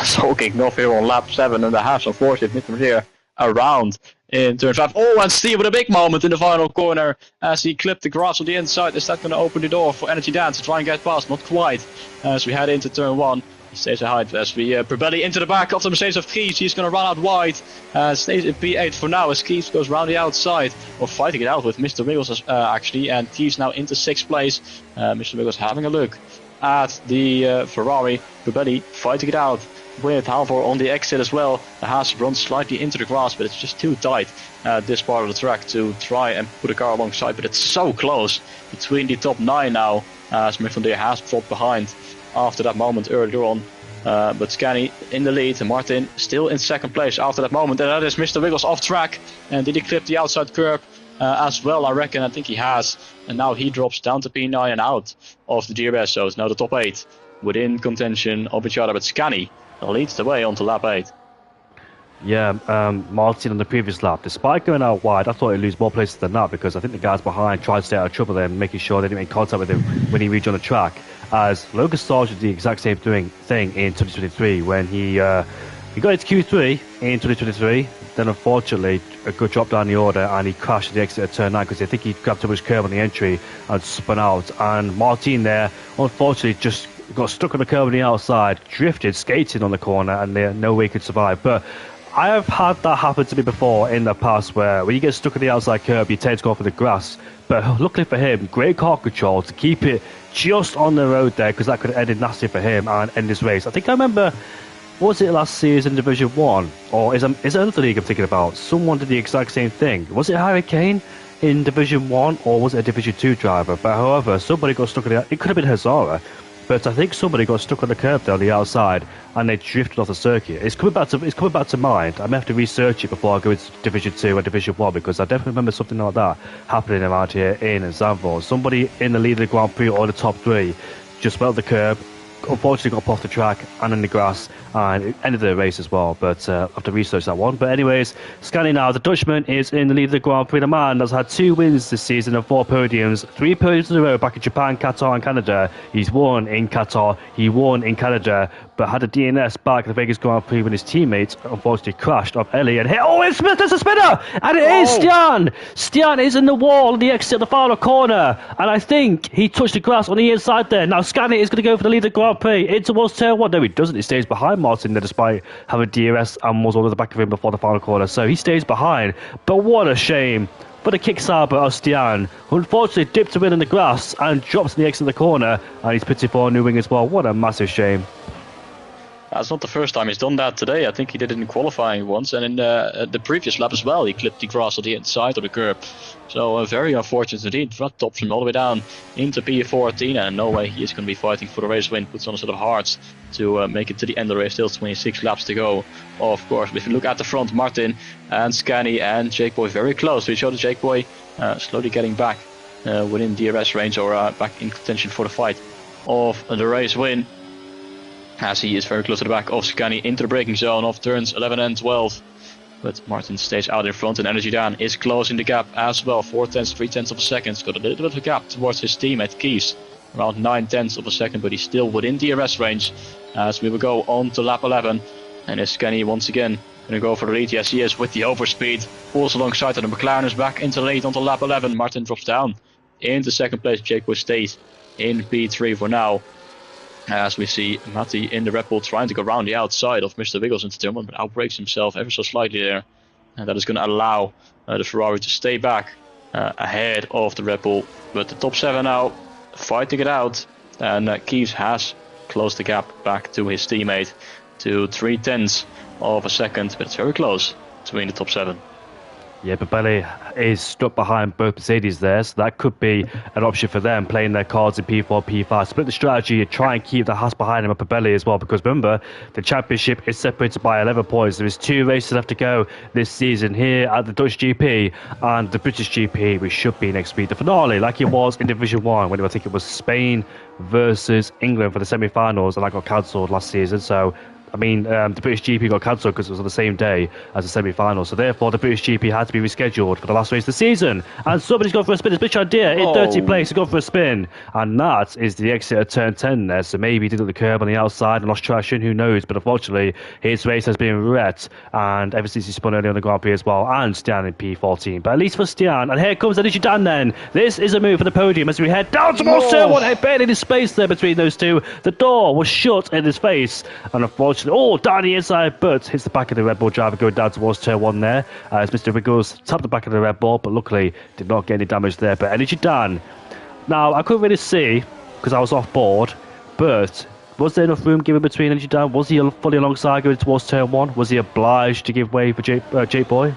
So kicking off here on lap 7.5, unfortunately, Mr. here around in turn 5. And Steve with a big moment in the final corner as he clipped the grass on the inside. Is that going to open the door for Energy Dan to try and get past? Not quite. As we head into turn 1, he stays ahead as we Probelli into the back of the Mercedes of Keeves. He's going to run out wide. Stays in P8 for now as Keeves goes round the outside, or fighting it out with Mr. Wiggles actually. And Keeves now into 6th place. Mr. Wiggles having a look at the Ferrari. Probelli fighting it out with Halvor on the exit as well. The Haas runs slightly into the grass, but it's just too tight at this part of the track to try and put a car alongside, but it's so close between the top 9 now, as Smith has dropped behind after that moment earlier on. But Scani in the lead, and Martin still in 2nd place after that moment, and that is Mr. Wiggles off track. And did he clip the outside curb as well? I reckon, I think he has, and now he drops down to P9 and out of the DRS, so it's now the top 8 within contention of each other, but Scani leads the way onto lap 8. Yeah, Martin on the previous lap, despite going out wide, I thought he'd lose more places than that, because I think the guys behind tried to stay out of trouble there, making sure they didn't make contact with him when he rejoined the track. As Logan Sarge did the exact same thing in 2023 when he got into Q3 in 2023. Then unfortunately a good drop down the order, and he crashed at the exit of turn 9 because I think he grabbed too much curve on the entry and spun out. And Martin there unfortunately just got stuck on the curb on the outside, drifted, skated on the corner, and there no way he could survive. But I have had that happen to me before in the past, where when you get stuck on the outside curb, you tend to go for the grass. But luckily for him, great car control to keep it just on the road there, because that could have ended nasty for him and end this race. I think I remember, was it last season Division 1? Or is it another league I'm thinking about? Someone did the exact same thing. Was it Harry Kane in Division 1, or was it a Division 2 driver? But however, somebody got stuck on it could have been Hazara. But I think somebody got stuck on the curb there on the outside, and they drifted off the circuit. It's coming back to mind. I may have to research it before I go into Division 2 or Division 1, because I definitely remember something like that happening around here in Zandvoort. Somebody in the lead of the Grand Prix or the top 3 just went on the curb, unfortunately got off the track and in the grass, and it ended the race as well. But I have to research that one. But anyways, Scani now, the Dutchman is in the lead of the Grand Prix. The man has had 2 wins this season and 4 podiums, 3 podiums in a row back in Japan, Qatar and Canada. He's won in Qatar, he won in Canada, but had a DNS back at the Vegas Grand Prix when his teammate unfortunately crashed off Ellie and hit. Oh, it's Smith, there's a spinner! And it is Stian! Stian is in the wall, the exit of the final corner, and I think he touched the grass on the inside there. Now Scani is going to go for the lead of the Grand Prix in towards turn 1. No, he doesn't. He stays behind Martin there despite having DRS and was all at the back of him before the final corner. So he stays behind. But what a shame for the kick-saber of Stian, who unfortunately dipped a win in the grass and drops in the exit of the corner, and he's pitted for a new wing as well. What a massive shame. That's not the first time he's done that today. I think he did it in qualifying once, and in the previous lap as well. He clipped the grass on the inside of the curb. So very unfortunate indeed. That tops him all the way down into P14, and no way he is going to be fighting for the race win. Puts on a set of hearts to make it to the end of the race. Still 26 laps to go, of course. But if you look at the front, Martin and Scani and Jake Boy very close to each other. Jake Boy slowly getting back within DRS range, or back in contention for the fight of the race win, as he is very close to the back of Scani into the braking zone of turns 11 and 12. But Martin stays out in front, and Energy Dan is closing the gap as well. 4/10, 3/10 of a second. Got a little bit of a gap towards his teammate Keys, around 9/10 of a second, but he's still within DRS range as we will go on to lap 11. And is Scani once again going to go for the lead? Yes, he is, with the overspeed. Pulls alongside, and the McLaren is back into the lead onto lap 11. Martin drops down into second place. Jake Bush stays in P3 for now, as we see Matti in the Red Bull trying to go around the outside of Mr. Wiggles into turn 1, but outbrakes himself ever so slightly there. And that is going to allow the Ferrari to stay back ahead of the Red Bull. But the top 7 now fighting it out, and Keeves has closed the gap back to his teammate to 3/10 of a second, but it's very close between the top 7. Yeah, but Belly is stuck behind both Mercedes there, so that could be an option for them, playing their cards in P4, P5. Split the strategy and try and keep the Haas behind him up at Belly as well, because remember, the championship is separated by 11 points. There is 2 races left to go this season here at the Dutch GP and the British GP, which should be next week. The finale, like it was in Division 1, when I think it was Spain versus England for the semi-finals, and that got cancelled last season, so I mean, the British GP got cancelled because it was on the same day as the semi-final. So therefore, the British GP had to be rescheduled for the last race of the season. And somebody's gone for a spin. It's Mitch Idea in 30th place. He's gone for a spin. And that is the exit of turn 10 there. So maybe he did at the curb on the outside and lost traction. Who knows? But unfortunately, his race has been wrecked. And ever since he spun early on the Grand Prix as well. And Stian in P14. But at least for Stian. And here comes Energy Dan then. This is a move for the podium as we head down towards turn 1. Barely in space there between those two. The door was shut in his face. And unfortunately, down the inside, but hits the back of the Red Bull driver going down towards turn 1 there. As Mr. Wiggles tapped the back of the Red Bull, but luckily did not get any damage there. But Energy Dan. Now, I couldn't really see because I was off board, but was there enough room given between Energy Dan? Was he fully alongside going towards turn 1? Was he obliged to give way for Jake Boy?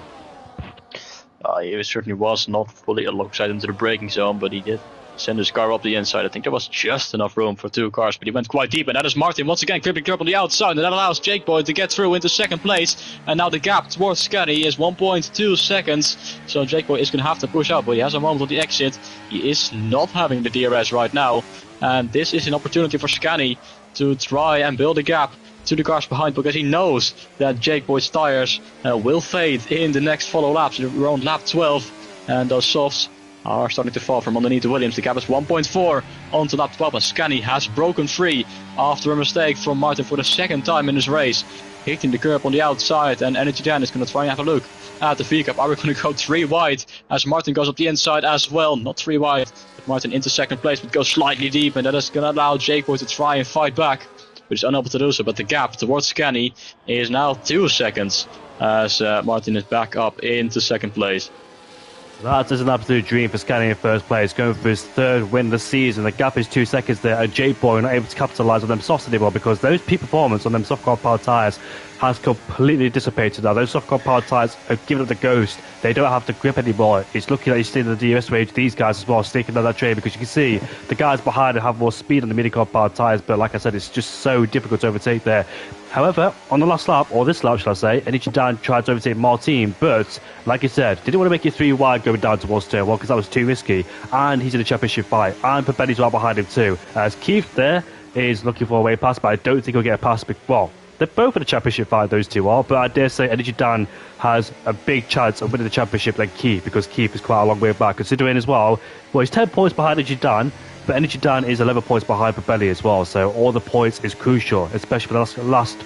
He certainly was not fully alongside into the braking zone, but he did send his car up the inside. I think there was just enough room for 2 cars, but he went quite deep, and that is Martin once again clipping up on the outside, and that allows Jake Boy to get through into second place. And now the gap towards Scani is 1.2 seconds, so Jake Boy is going to have to push up, but he has a moment on the exit. He is not having the DRS right now, and this is an opportunity for Scani to try and build a gap to the cars behind, because he knows that Jake Boy's tires will fade in the next follow laps. We're on lap 12, and those softs are starting to fall from underneath the Williams. The gap is 1.4 onto lap 12, and Scani has broken free after a mistake from Martin for the second time in this race, hitting the curb on the outside. And Energy Dan is going to try and have a look at the V-Cup. Are we going to go 3 wide as Martin goes up the inside as well? Not 3 wide, but Martin into second place, but goes slightly deep, and that is going to allow Jake Boy to try and fight back, but he's unable to do so. But the gap towards Scani is now 2 seconds as Martin is back up into second place. That is an absolute dream for Scani in first place, going for his 3rd win this season. The gap is 2 seconds there, and Jake Boy not able to capitalise on them softs anymore, because those peak performance on them soft powered tyres has completely dissipated now. Those soft powered tyres have given up the ghost. They don't have the grip anymore. It's looking like you're seeing the DRS range. These guys as well sneaking down that train, because you can see the guys behind have more speed on the midi powered tyres, but like I said, it's just so difficult to overtake there. However, on the last lap, or this lap shall I say, Energy Dan tried to overtake Martin, but like I said, didn't want to make it 3 wide going down towards turn 1 because that was too risky, and he's in a championship fight, and Papelli's right behind him too. As Keith there is looking for a way past, but I don't think he'll get a pass. Well, they're both in the championship fight, those two are, but I dare say Energy Dan has a big chance of winning the championship than Keith, because Keith is quite a long way back, considering as well, he's 10 points behind Energy Dan, but Energy Dan is 11 points behind Babelli as well, so all the points is crucial, especially for the last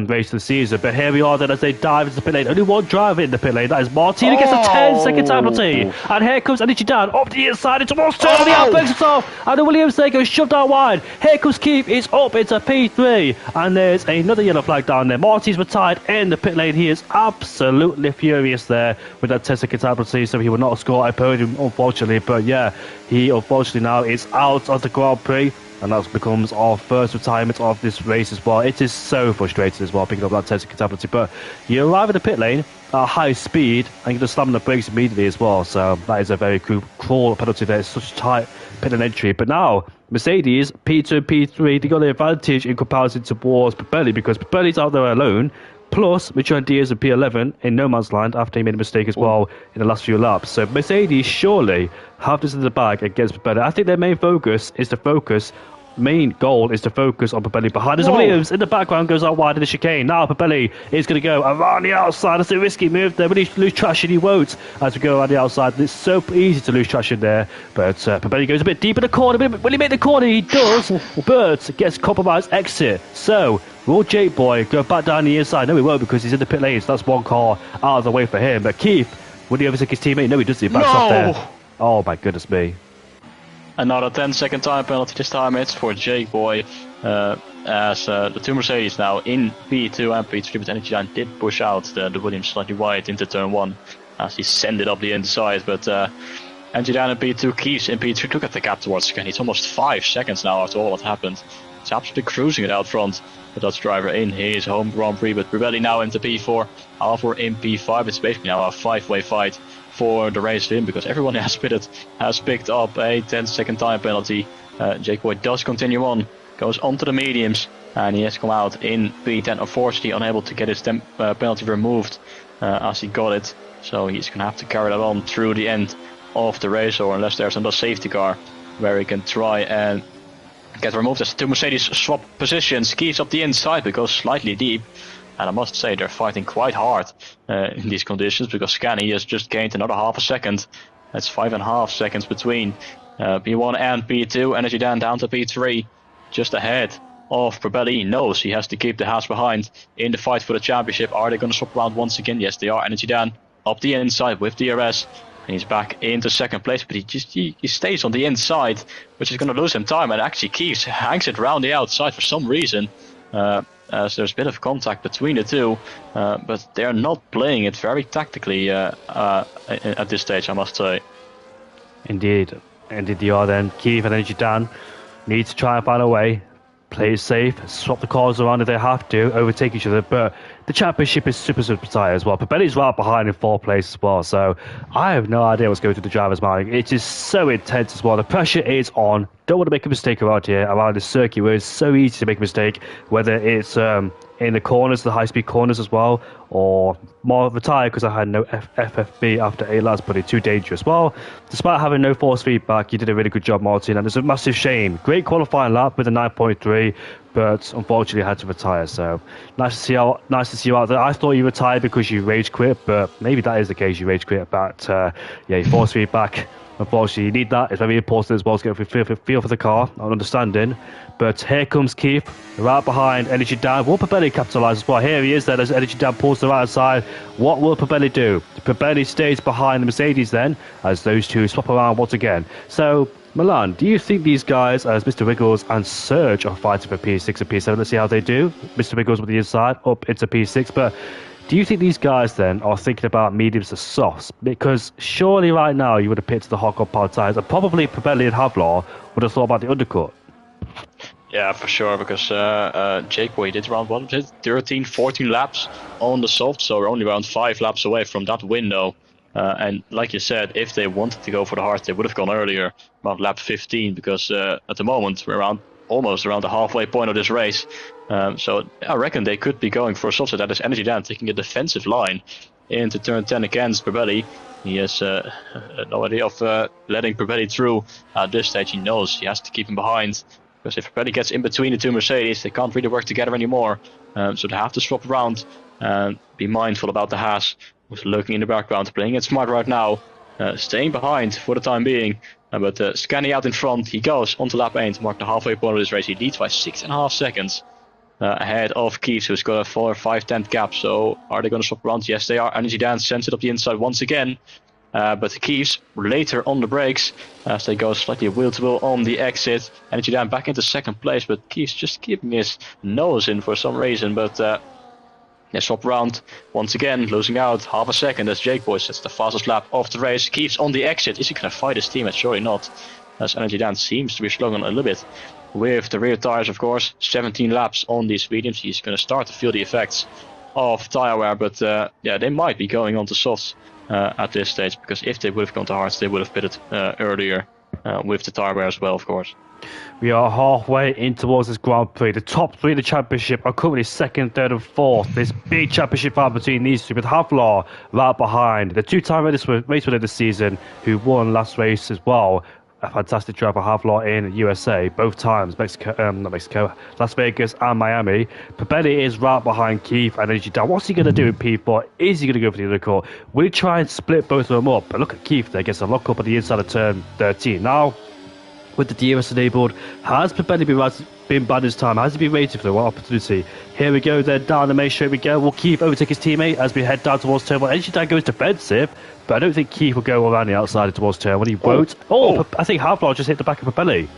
race of the season. But here we are then as they dive into the pit lane. Only one driver in the pit lane, that is Martin. He gets a 10-second time penalty. And here comes Energy Dan up the inside into towards turn. The outbreaks himself. And the Williams there goes shoved out wide. Here comes Keith. It's up into P3. And there's another yellow flag down there. Martin's retired in the pit lane. He is absolutely furious there with that 10-second time penalty. So he will not score a podium, unfortunately. But yeah, he unfortunately now is out of the Grand Prix. And that becomes our first retirement of this race as well. It is so frustrating as well, picking up that 10-second penalty. But you arrive at the pit lane at high speed, and you just slam on the brakes immediately as well. So that is a very cruel penalty there. It's such tight pit lane entry. But now, Mercedes, P2 and P3, they got the advantage in comparison towards Pirelli, because Pirelli's out there alone. Plus, Michel Diaz in P11 in no man's land after he made a mistake as well in the last few laps. So Mercedes surely have this in the bag against Pirelli. I think their main goal is to focus on Pirelli behind us. Williams in the background goes out wide in the chicane. Now Pirelli is going to go around the outside. That's a risky move there. Will he lose traction? He won't, as we go around the outside. And it's so easy to lose traction there. But Pirelli goes a bit deep in the corner. Will he make the corner? He does, but gets compromised exit. So will Jake Boy go back down the inside? No, he won't, because he's in the pit lane. So that's one car out of the way for him. But Keith, will he overtake his teammate? No, he doesn't. He backs off there. Oh my goodness me. Another 10-second time penalty. This time it's for Jake Boy, as the two Mercedes now in P2 and P3, but Energy Dan did push out the Williams slightly wide into turn 1 as he sent it up the inside. But Energy Dan in P2, Keith's in P3. Look at the gap towards again. It's almost 5 seconds now after all that happened. It's absolutely cruising it out front. The Dutch driver in his home Grand Prix, but Pirelli now into P4, Alfor in P5. It's basically now a 5-way fight for the race to him, because everyone has picked up a 10-second time penalty. Jake Boy does continue on, goes onto the mediums, and he has come out in P10. Unfortunately, unable to get his penalty removed as he got it. So he's going to have to carry that on through the end of the race, or unless there's another safety car where he can try and get removed. As the two Mercedes swap positions, Keith's up the inside because slightly deep. And I must say they're fighting quite hard in these conditions, because Scani has just gained another half a second. That's 5.5 seconds between P1 and P2. Energy Dan down to P3, just ahead of Pirelli. He knows he has to keep the Haas behind in the fight for the championship. Are they going to swap around once again? Yes, they are. Energy Dan up the inside with DRS. And he's back into second place, but he stays on the inside, which is going to lose him time. And actually Keith hangs it round the outside for some reason. As there's a bit of contact between the two, but they're not playing it very tactically at this stage, I must say. Indeed they are then. Keith and Energy Dan need to try and find a way, play it safe, swap the cars around if they have to, overtake each other, but the championship is super tight as well. Pirelli's right behind in 4th place as well, so I have no idea what's going through the driver's mind. It is so intense as well. The pressure is on. Don't want to make a mistake around here, around this circuit where it's so easy to make a mistake, whether it's in the corners, the high-speed corners as well, or more retired because I had no FFB after 8 laps, but it's too dangerous. Well, despite having no force feedback, you did a really good job, Martin, and it's a massive shame. Great qualifying lap with a 9.3, but unfortunately I had to retire. So nice to see you out there. I thought you retired because you rage quit, but maybe that is the case. You rage quit, but yeah, force feedback. Unfortunately, you need that. It's very important as well to get a feel for the car and understanding. But here comes Keith, right behind Energy Dan. Will Pirelli capitalise as well? Here he is then as Energy Dan pulls to the right side. What will Pirelli do? Pirelli stays behind the Mercedes then, as those two swap around once again. So, Milan, do you think these guys, as Mr. Wiggles and Serge, are fighting for P6 and P7? Let's see how they do. Mr. Wiggles with the inside, up into P6, but do you think these guys then are thinking about mediums to softs? Because surely right now you would have picked the hot on power tyres, and probably Pirelli and Havlar would have thought about the undercut. Yeah, for sure, because Jake Boy did around 13, 14 laps on the soft, so we're only around 5 laps away from that window. And like you said, if they wanted to go for the hard, they would have gone earlier, around lap 15, because at the moment we're almost around the halfway point of this race. So I reckon they could be going for a soft. That is Energy Dan taking a defensive line into turn 10 against Pirelli. He has no idea of letting Pirelli through at this stage. He knows he has to keep him behind Because if Pirelli gets in between the two Mercedes, they can't really work together anymore. So they have to swap around and be mindful about the Haas, who's lurking in the background, playing it smart right now, staying behind for the time being. But Scani out in front, he goes onto lap 8 to mark the halfway point of this race. He leads by 6.5 seconds ahead of Keeves, who's got a 4 or 5/10 gap. So are they going to swap around? Yes, they are. Energy Dan sends it up the inside once again. But Keeves later on the brakes as they go slightly wheel to wheel on the exit. Energy Dan back into second place, but Keeves just keeping his nose in for some reason. But they swap around once again, losing out half a second as Jake Boy sets the fastest lap of the race. Keeves on the exit. Is he going to fight his teammate? Surely not, as Energy Dan seems to be struggling a little bit with the rear tires, of course. 17 laps on these mediums. He's going to start to feel the effects of tire wear, but yeah, they might be going on to softs at this stage, because if they would have gone to hards, they would have pitted earlier with the tire wear as well, of course. We are halfway in towards this Grand Prix. The top 3 of the championship are currently 2nd, 3rd and 4th. This big championship fight between these two, with Havlar right behind. The 2-time race winner this season, who won last race as well. A fantastic driver, Havlar in USA, both times, Las Vegas and Miami. Pirelli is right behind Keith and Energy Dan. What's he going to do in P4? Is he going to go for the undercut? We try and split both of them up, but look at Keith there, gets a lock up at the inside of turn 13. Now, with the DRS enabled, has Pirelli been bad this time? Has he been waiting for the one opportunity? Here we go, then down the main straight we go. Will Keith overtake his teammate as we head down towards turn 1? Energy Dan goes defensive, but I don't think Keith will go around the outside towards turn 1. He won't. I think Havlar just hit the back of Pirelli.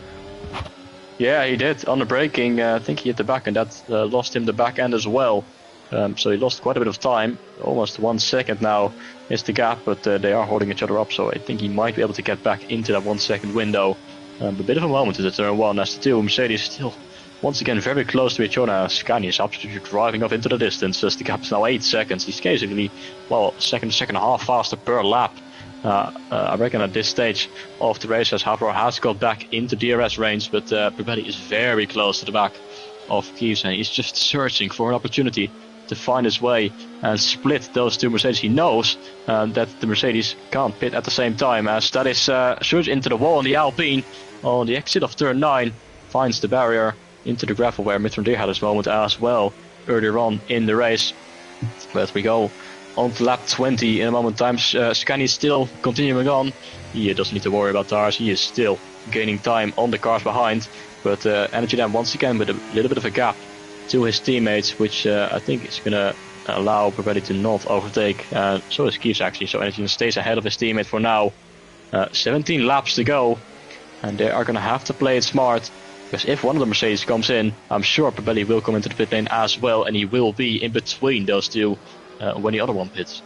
Yeah, he did on the braking. I think he hit the back, and that lost him the back end as well. So he lost quite a bit of time. Almost 1 second now is the gap, but they are holding each other up, so I think he might be able to get back into that 1 second window. A bit of a moment into turn 1 as the two Mercedes still once again very close to each other. Scani is absolutely driving off into the distance as the gap is now 8 seconds. He's basically, well, second and a half faster per lap. I reckon at this stage of the race, as Havlar has got back into DRS range, but Pirelli is very close to the back of Keeves, and he's just searching for an opportunity to find his way and split those two Mercedes. He knows that the Mercedes can't pit at the same time, as that is surged into the wall on the Alpine on the exit of turn 9, finds the barrier into the gravel where Mitron had his moment as well earlier on in the race. But we go on to lap 20 in a moment time. Scani is still continuing on. He doesn't need to worry about tires. He is still gaining time on the cars behind. But Energy Dan once again with a little bit of a gap to his teammates, which I think is going to allow Pirelli to not overtake. So is Keeves actually. So Energy Dan stays ahead of his teammate for now. 17 laps to go. And they are going to have to play it smart, because if one of the Mercedes comes in, I'm sure Pirelli will come into the pit lane as well, and he will be in between those two when the other one pits.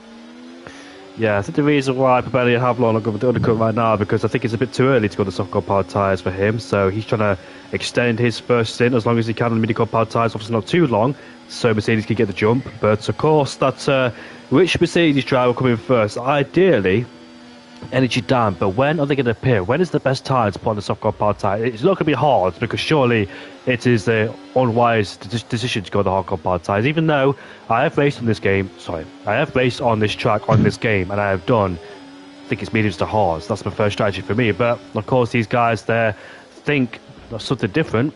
Yeah, I think the reason why Pirelli and Havlar are going with the undercut right now, because I think it's a bit too early to go to soft compound tyres for him, so he's trying to extend his first stint as long as he can on the mini compound tyres, obviously not too long, so Mercedes can get the jump. But of course, that's which Mercedes driver will come in first? Ideally, Energy Dan, but when are they going to appear? When is the best time to put on the soft compound tyre? It's not going to be hard, because surely it is the unwise decision to go to hard compound tyres. Even though I have raced on this track on this game, and I have done, I think it's mediums to hards. That's my first strategy for me. But of course, these guys there think something different,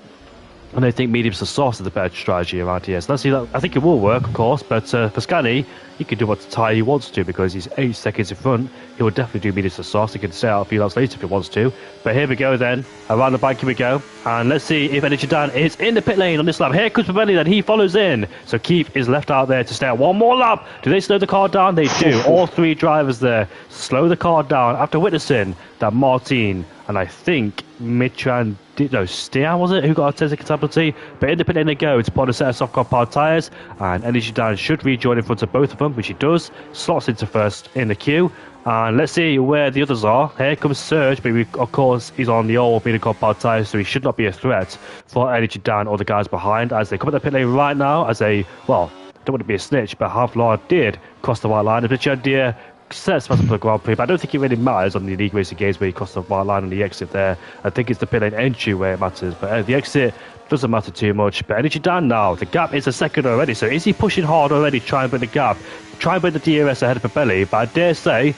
and they think mediums to soft is the better strategy around here. So let's see that. I think it will work, of course, but for Scani, he can do what tyre he wants to, because he's 8 seconds in front. He will definitely do mediums to soft. He can stay out a few laps later if he wants to. But here we go then. Around the bank, here we go. And let's see if Energy Dan is in the pit lane on this lap. Here comes Pirelli, then he follows in. So Keith is left out there to stay out one more lap. Do they slow the car down? They do. All 3 drivers there slow the car down after witnessing that Martin and I think Mitran, Stian was it, who got a 10-second penalty. But in the pit lane they go to put a set of soft compound tyres, and Energy Dan should rejoin in front of both of them, which he does. Slots into first in the queue. And let's see where the others are. Here comes Serge, but of course he's on the old mini compound tyres, so he should not be a threat for Energy Dan or the guys behind as they come at the pit lane right now as don't want to be a snitch, but Havlar did cross the white line. If Richard Deere sets fast for the Grand Prix, but I don't think it really matters on the league racing games where he crossed the white line on the exit there. I think it's the pit lane entry where it matters, but the exit doesn't matter too much. But Energy Dan now, the gap is a second already, so is he pushing hard already, trying to break the gap, trying to break the DRS ahead of Pirelli? But I dare say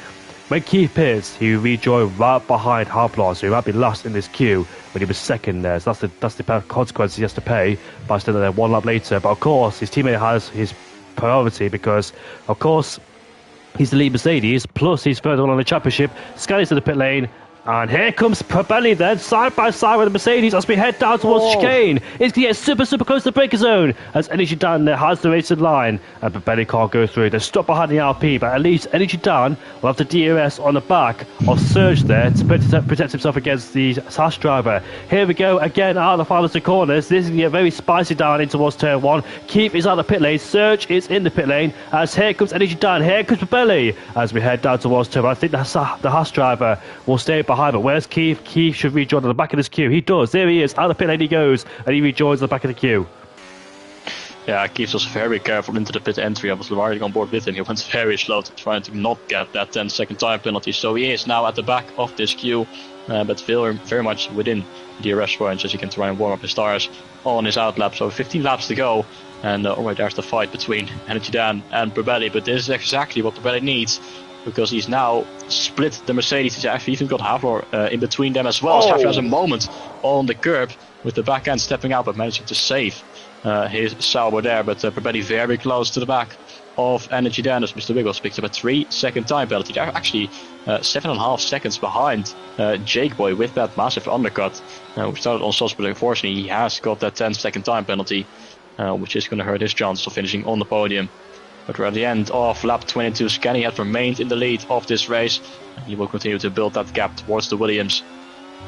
when Keith pits, he rejoined right behind Haflar, so he might be last in this queue when he was second there. So that's the consequence he has to pay by staying there 1 lap later. But of course, his teammate has his priority because, of course, he's the lead Mercedes, plus he's further on the championship. Scally's to the pit lane. And here comes Probelli then, side by side with the Mercedes as we head down towards chicane. It's going to get super close to the breaker zone as Energy Dan there has the racing line. And Probelli can't go through. They're stuck behind the RP, but at least Energy Dan will have the DRS on the back of Surge there to protect himself against the Haas driver. Here we go again out of the finals to corners. This is going to get very spicy down in towards turn 1. Keith is out of the pit lane. Surge is in the pit lane as here comes Energy Dan. Here comes Probelli as we head down towards turn 1. I think the Haas driver will stay behind. But where's Keith? Keith should rejoin at the back of this queue. He does. There he is. Out of the pit lane he goes. And he rejoins at the back of the queue. Yeah, Keith was very careful into the pit entry. I was riding on board with him. He went very slow to trying to not get that 10-second time penalty. So he is now at the back of this queue. But very much within the DRS range as he can try and warm up his tires on his out lap. So 15 laps to go. And alright, there's the fight between Energy Dan and Probelli. But this is exactly what Probelli needs, because he's now split the Mercedes. He's actually even got Haflar in between them as well. Haflar has a moment on the curb with the back end stepping out, but managing to save his Sauber there. But Probelli very close to the back of Energy Dan as Mr. Wiggles picks up a 3-second time penalty. They're actually 7.5 seconds behind Jake Boy with that massive undercut. We started on sauce, but unfortunately he has got that 10-second time penalty, which is going to hurt his chances of finishing on the podium. But we're at the end of lap 22. Scani has remained in the lead of this race. And he will continue to build that gap towards the Williams.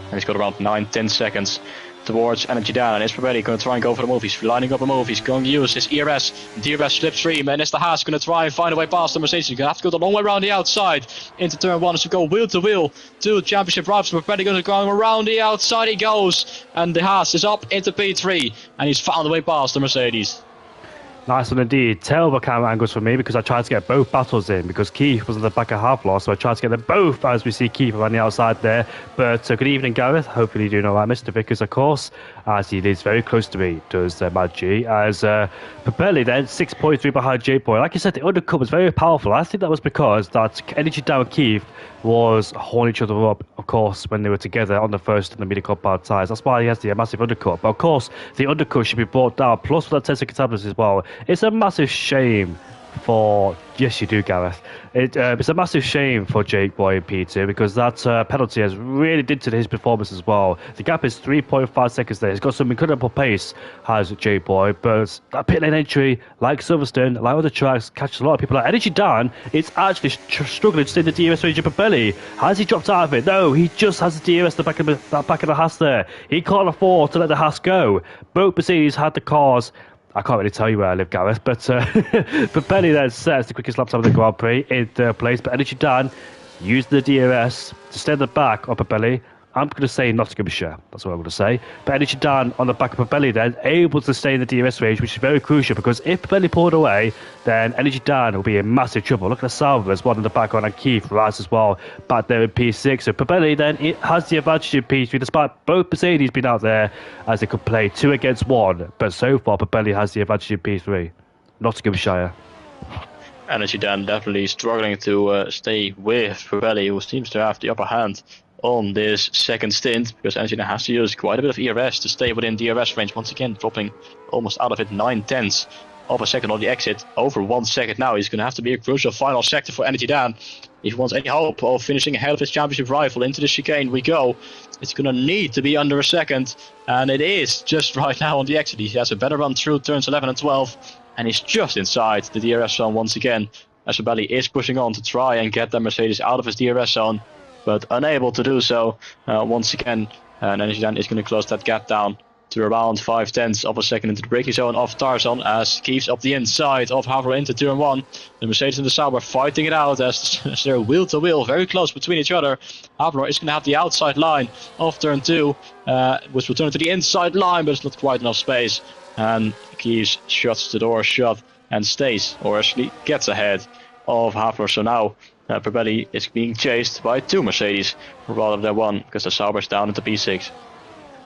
And he's got around 9-10 seconds towards Energy Dan. And is Probelli going to try and go for the move? He's lining up a move. He's going to use his DRS slipstream. And it's the Haas going to try and find a way past the Mercedes. He's going to have to go the long way around the outside into turn 1 as we go wheel to wheel to the championship rivals. Probelli going to go around the outside. He goes. And the Haas is up into P3. And he's found a way past the Mercedes. Nice one indeed. Terrible camera angles for me because I tried to get both battles in because Keith was on the back of Haflar, so I tried to get them both as we see Keith on the outside there. But good evening, Gareth. Hopefully you're doing all right, Mr. Vickers, of course, as he lives very close to me, does Mad G. As Probelli then 6.3 behind J Boy. Like I said, the undercut was very powerful. I think that was because that Energy Down Keith was holding each other up, of course, when they were together on the first and the medium compound tyres. That's why he has the massive undercut. But of course, the undercut should be brought down, plus for that 10-second tablets as well. It's a massive shame for... Yes, you do, Gareth. It's a massive shame for Jake Boy and Peter because that penalty has really dented his performance as well. The gap is 3.5 seconds there. He's got some incredible pace, has Jake Boy, but that pit lane entry, like Silverstone, like other tracks, catches a lot of people out. Energy Dan is actually struggling to stay in the DRS range of Probelli. Has he dropped out of it? No, he just has the DRS the back of the Haas there. He can't afford to let the Haas go. Both Mercedes had the cars. I can't really tell you where I live, Gareth, but Probelli then sets the quickest lap time of the Grand Prix in third place. But Energy Dan used the DRS to stay at the back of Probelli. I'm going to say Nottinghamshire. That's what I'm going to say. But Energy Dan on the back of Probelli then able to stay in the DRS range, which is very crucial because if Probelli pulled away, then Energy Dan will be in massive trouble. Look at the Sauber, there's one in the back on, and Keith Rice as well back there in P6. So Probelli then it has the advantage in P3 despite both Mercedes being out there as they could play 2 against 1. But so far Probelli has the advantage in P3. Nottinghamshire. Energy Dan definitely struggling to stay with Probelli, who seems to have the upper hand on this second stint, because Energy Dan has to use quite a bit of ERS to stay within DRS range, once again dropping almost out of it 9/10 of a second on the exit, over 1 second now. He's going to have to be a crucial final sector for Energy Dan if he wants any hope of finishing ahead of his championship rival. Into the chicane we go. It's going to need to be under a second, and it is just right now on the exit. He has a better run through turns 11 and 12, and he's just inside the DRS zone once again, as Probelli is pushing on to try and get the Mercedes out of his DRS zone, but unable to do so once again. And Energy Dan is going to close that gap down to around 5/10 of a second into the braking zone of Tarzan, as Keeps up the inside of Haflar into turn 1. The Mercedes and the Sauber fighting it out as they're wheel to wheel, very close between each other. Haflar is going to have the outside line of turn 2, which will turn to the inside line, but it's not quite enough space. And Keeps shuts the door shut and stays, or actually gets ahead of Haflar. So now Probelli is being chased by 2 Mercedes rather than 1, because the Sauber's down into P6.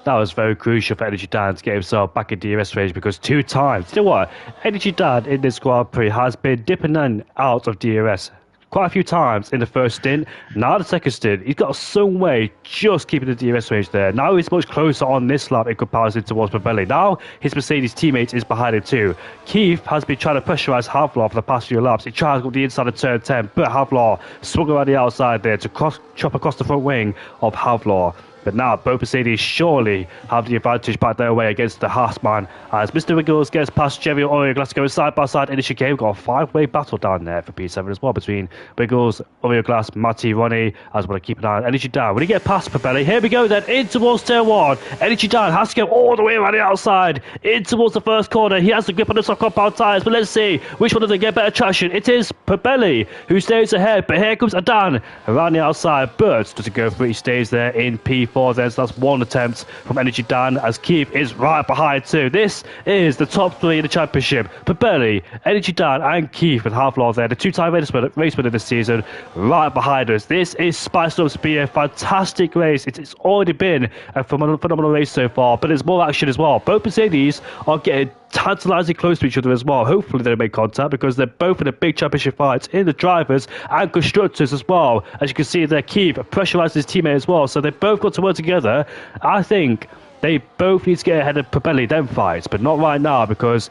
That was very crucial for Energy Dan to get himself back in DRS range, because 2 times, you know what, Energy Dan in this Grand Prix has been dipping in out of DRS quite a few times in the first stint. Now the second stint, he's got some way just keeping the DRS range there. Now he's much closer on this lap in comparison towards Pirelli. Now his Mercedes teammate is behind him too. Keith has been trying to pressurize Havlar for the past few laps. He tries to go to the inside of turn 10, but Havlar swung around the outside there to chop across the front wing of Havlar. But now both Mercedes surely have the advantage back their way against the Haasman as Mr. Wiggles gets past Jerry Orioglass going side by side in the chicane. We've got a five-way battle down there for P7 as well between Wiggles, Orioglass, Matty, Ronnie, as well. Keep an eye on Energy down. When he get past Pirelli, here we go then in towards turn 1. Energy down has to go all the way around the outside in towards the first corner. He has the grip on the soft compound tyres, but let's see which one of them get better traction. It is Pirelli who stays ahead, but here comes Adan around the outside, but doesn't go for it. He stays there in P4. Then, so that's one attempt from Energy Dan as Keith is right behind too. This is the top 3 in the championship. Pirelli, Energy Dan and Keith with Havlar there, the 2-time race winner this season, right behind us. This is spiced up to be a fantastic race. It's already been a phenomenal race so far, but there's more action as well. Both Mercedes are getting tantalising close to each other as well. Hopefully they'll make contact because they're both in a big championship fight in the drivers and constructors as well. As you can see there, Keith pressurised his teammate as well, so they've both got to work together. I think they both need to get ahead of Pirelli them fights, but not right now because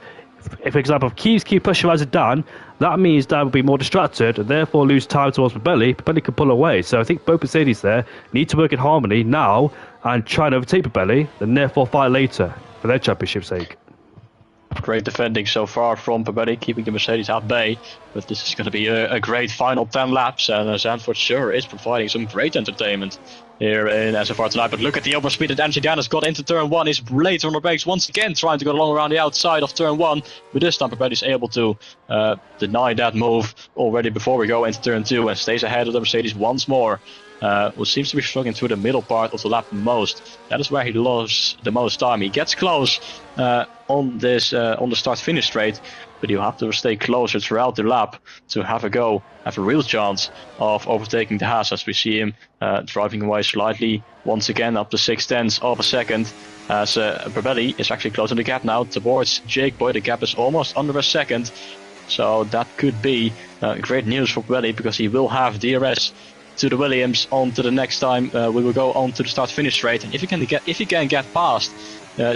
if, for example, if Keith keep pressurising Dan, that means Dan will be more distracted and therefore lose time towards Pirelli. Pirelli can pull away, so I think both Mercedes there need to work in harmony now and try and overtake Pirelli, and therefore fight later for their championship's sake. Great defending so far from Pirelli, keeping the Mercedes at bay. But this is going to be a great final 10 laps. And Zandvoort sure is providing some great entertainment here in SFR tonight. But look at the overspeed that Energy Dan has got into turn 1. He's late on the brakes once again, trying to go along around the outside of turn 1. But this time Pirelli is able to deny that move already before we go into turn 2 and stays ahead of the Mercedes once more. Who seems to be struggling through the middle part of the lap most. That is where he lost the most time. He gets close on the start-finish straight, but you have to stay closer throughout the lap to have a real chance of overtaking the Haas, as we see him driving away slightly once again up to 0.6 of a second. As Pirelli is actually closing the gap now towards Jake Boy. The gap is almost under a second, so that could be great news for Pirelli because he will have DRS to the Williams on to the next time. We will go on to the start-finish straight, and if he can get past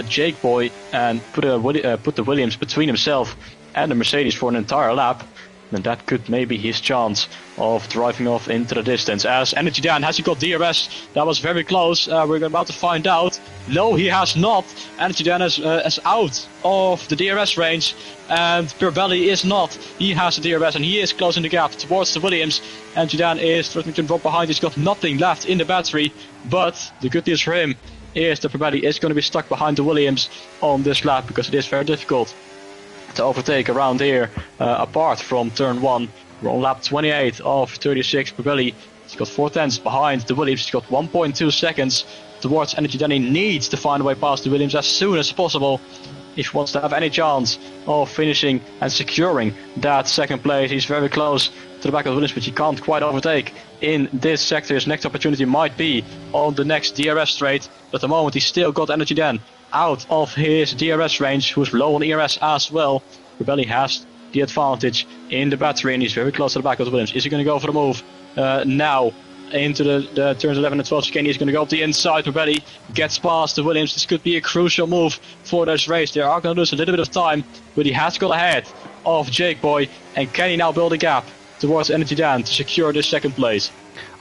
Jake Boy and put the Williams between himself and the Mercedes for an entire lap, then that could maybe his chance of driving off into the distance. As Energy Dan, has he got DRS? That was very close. We're about to find out. No, he has not. Energy Dan is out of the DRS range, and Pirelli is not. He has the DRS and he is closing the gap towards the Williams. Energy Dan is threatening to drop behind. He's got nothing left in the battery, but the good news for him is that Pirelli is going to be stuck behind the Williams on this lap because it is very difficult to overtake around here, apart from turn 1. We're on lap 28 of 36. Pirelli has got 4/10 behind the Williams. He's got 1.2 seconds towards Energy Dan. He needs to find a way past the Williams as soon as possible if he wants to have any chance of finishing and securing that second place. He's very close to the back of the Williams, but he can't quite overtake in this sector. His next opportunity might be on the next DRS straight, but at the moment he's still got Energy Dan out of his DRS range, who's low on ERS as well. Pirelli has the advantage in the battery and he's very close to the back of the Williams. Is he going to go for the move now into the turns 11 and 12 chicane? He's going to go up the inside. Pirelli gets past the Williams. This could be a crucial move for this race. They are going to lose a little bit of time, but he has got ahead of Jake Boy. And can he now build a gap towards Energy Dan to secure this second place?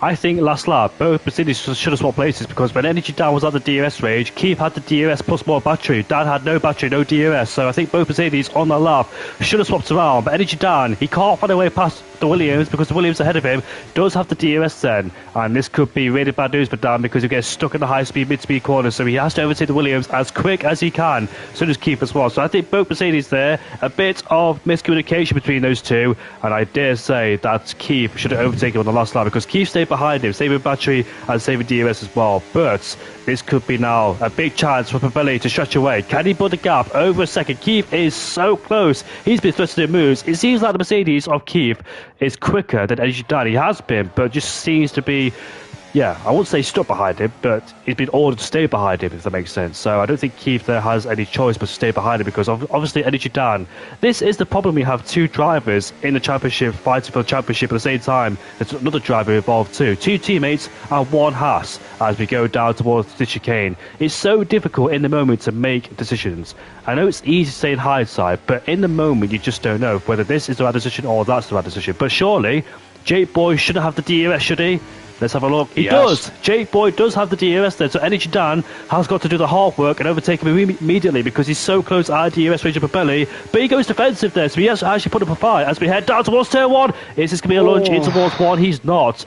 I think last lap, both Mercedes should have swapped places because when Energy Dan was at the DRS range, Keith had the DRS plus more battery. Dan had no battery, no DRS. So I think both Mercedes on that lap should have swapped around. But Energy Dan, he can't find a way past the Williams because the Williams ahead of him does have the DRS then. And this could be really bad news for Dan because he gets stuck in the high-speed, mid-speed corner. So he has to overtake the Williams as quick as he can. So does Keith as well. So I think both Mercedes there, a bit of miscommunication between those two. And I dare say that Keith should have overtaken on the last lap because Keith stayed behind him, saving battery and saving DRS as well. But this could be now a big chance for Pirelli to stretch away. Can he build a gap over a second? Keith is so close. He's been threatening moves. It seems like the Mercedes of Keith is quicker than Energy Dan. He has been, but just seems to be yeah, I won't say stuck behind him, but he's been ordered to stay behind him, if that makes sense. So I don't think Keith there has any choice but to stay behind him because obviously Energy Dan. This is the problem. We have two drivers in the championship fighting for the championship at the same time. There's another driver involved too. Two teammates and one Haas as we go down towards the chicane. It's so difficult in the moment to make decisions. I know it's easy to say in hindsight, but in the moment you just don't know whether this is the right decision or that's the right decision. But surely Jake Boy shouldn't have the DRS, should he? Let's have a look. He does. Jake Boy does have the DRS there. So Energy Dan has got to do the hard work and overtake him immediately because he's so close at DRS range of Papelli. But he goes defensive there. So he has actually put up a fight as we head down towards turn 1. Is this going to be a launch in towards 1? He's not.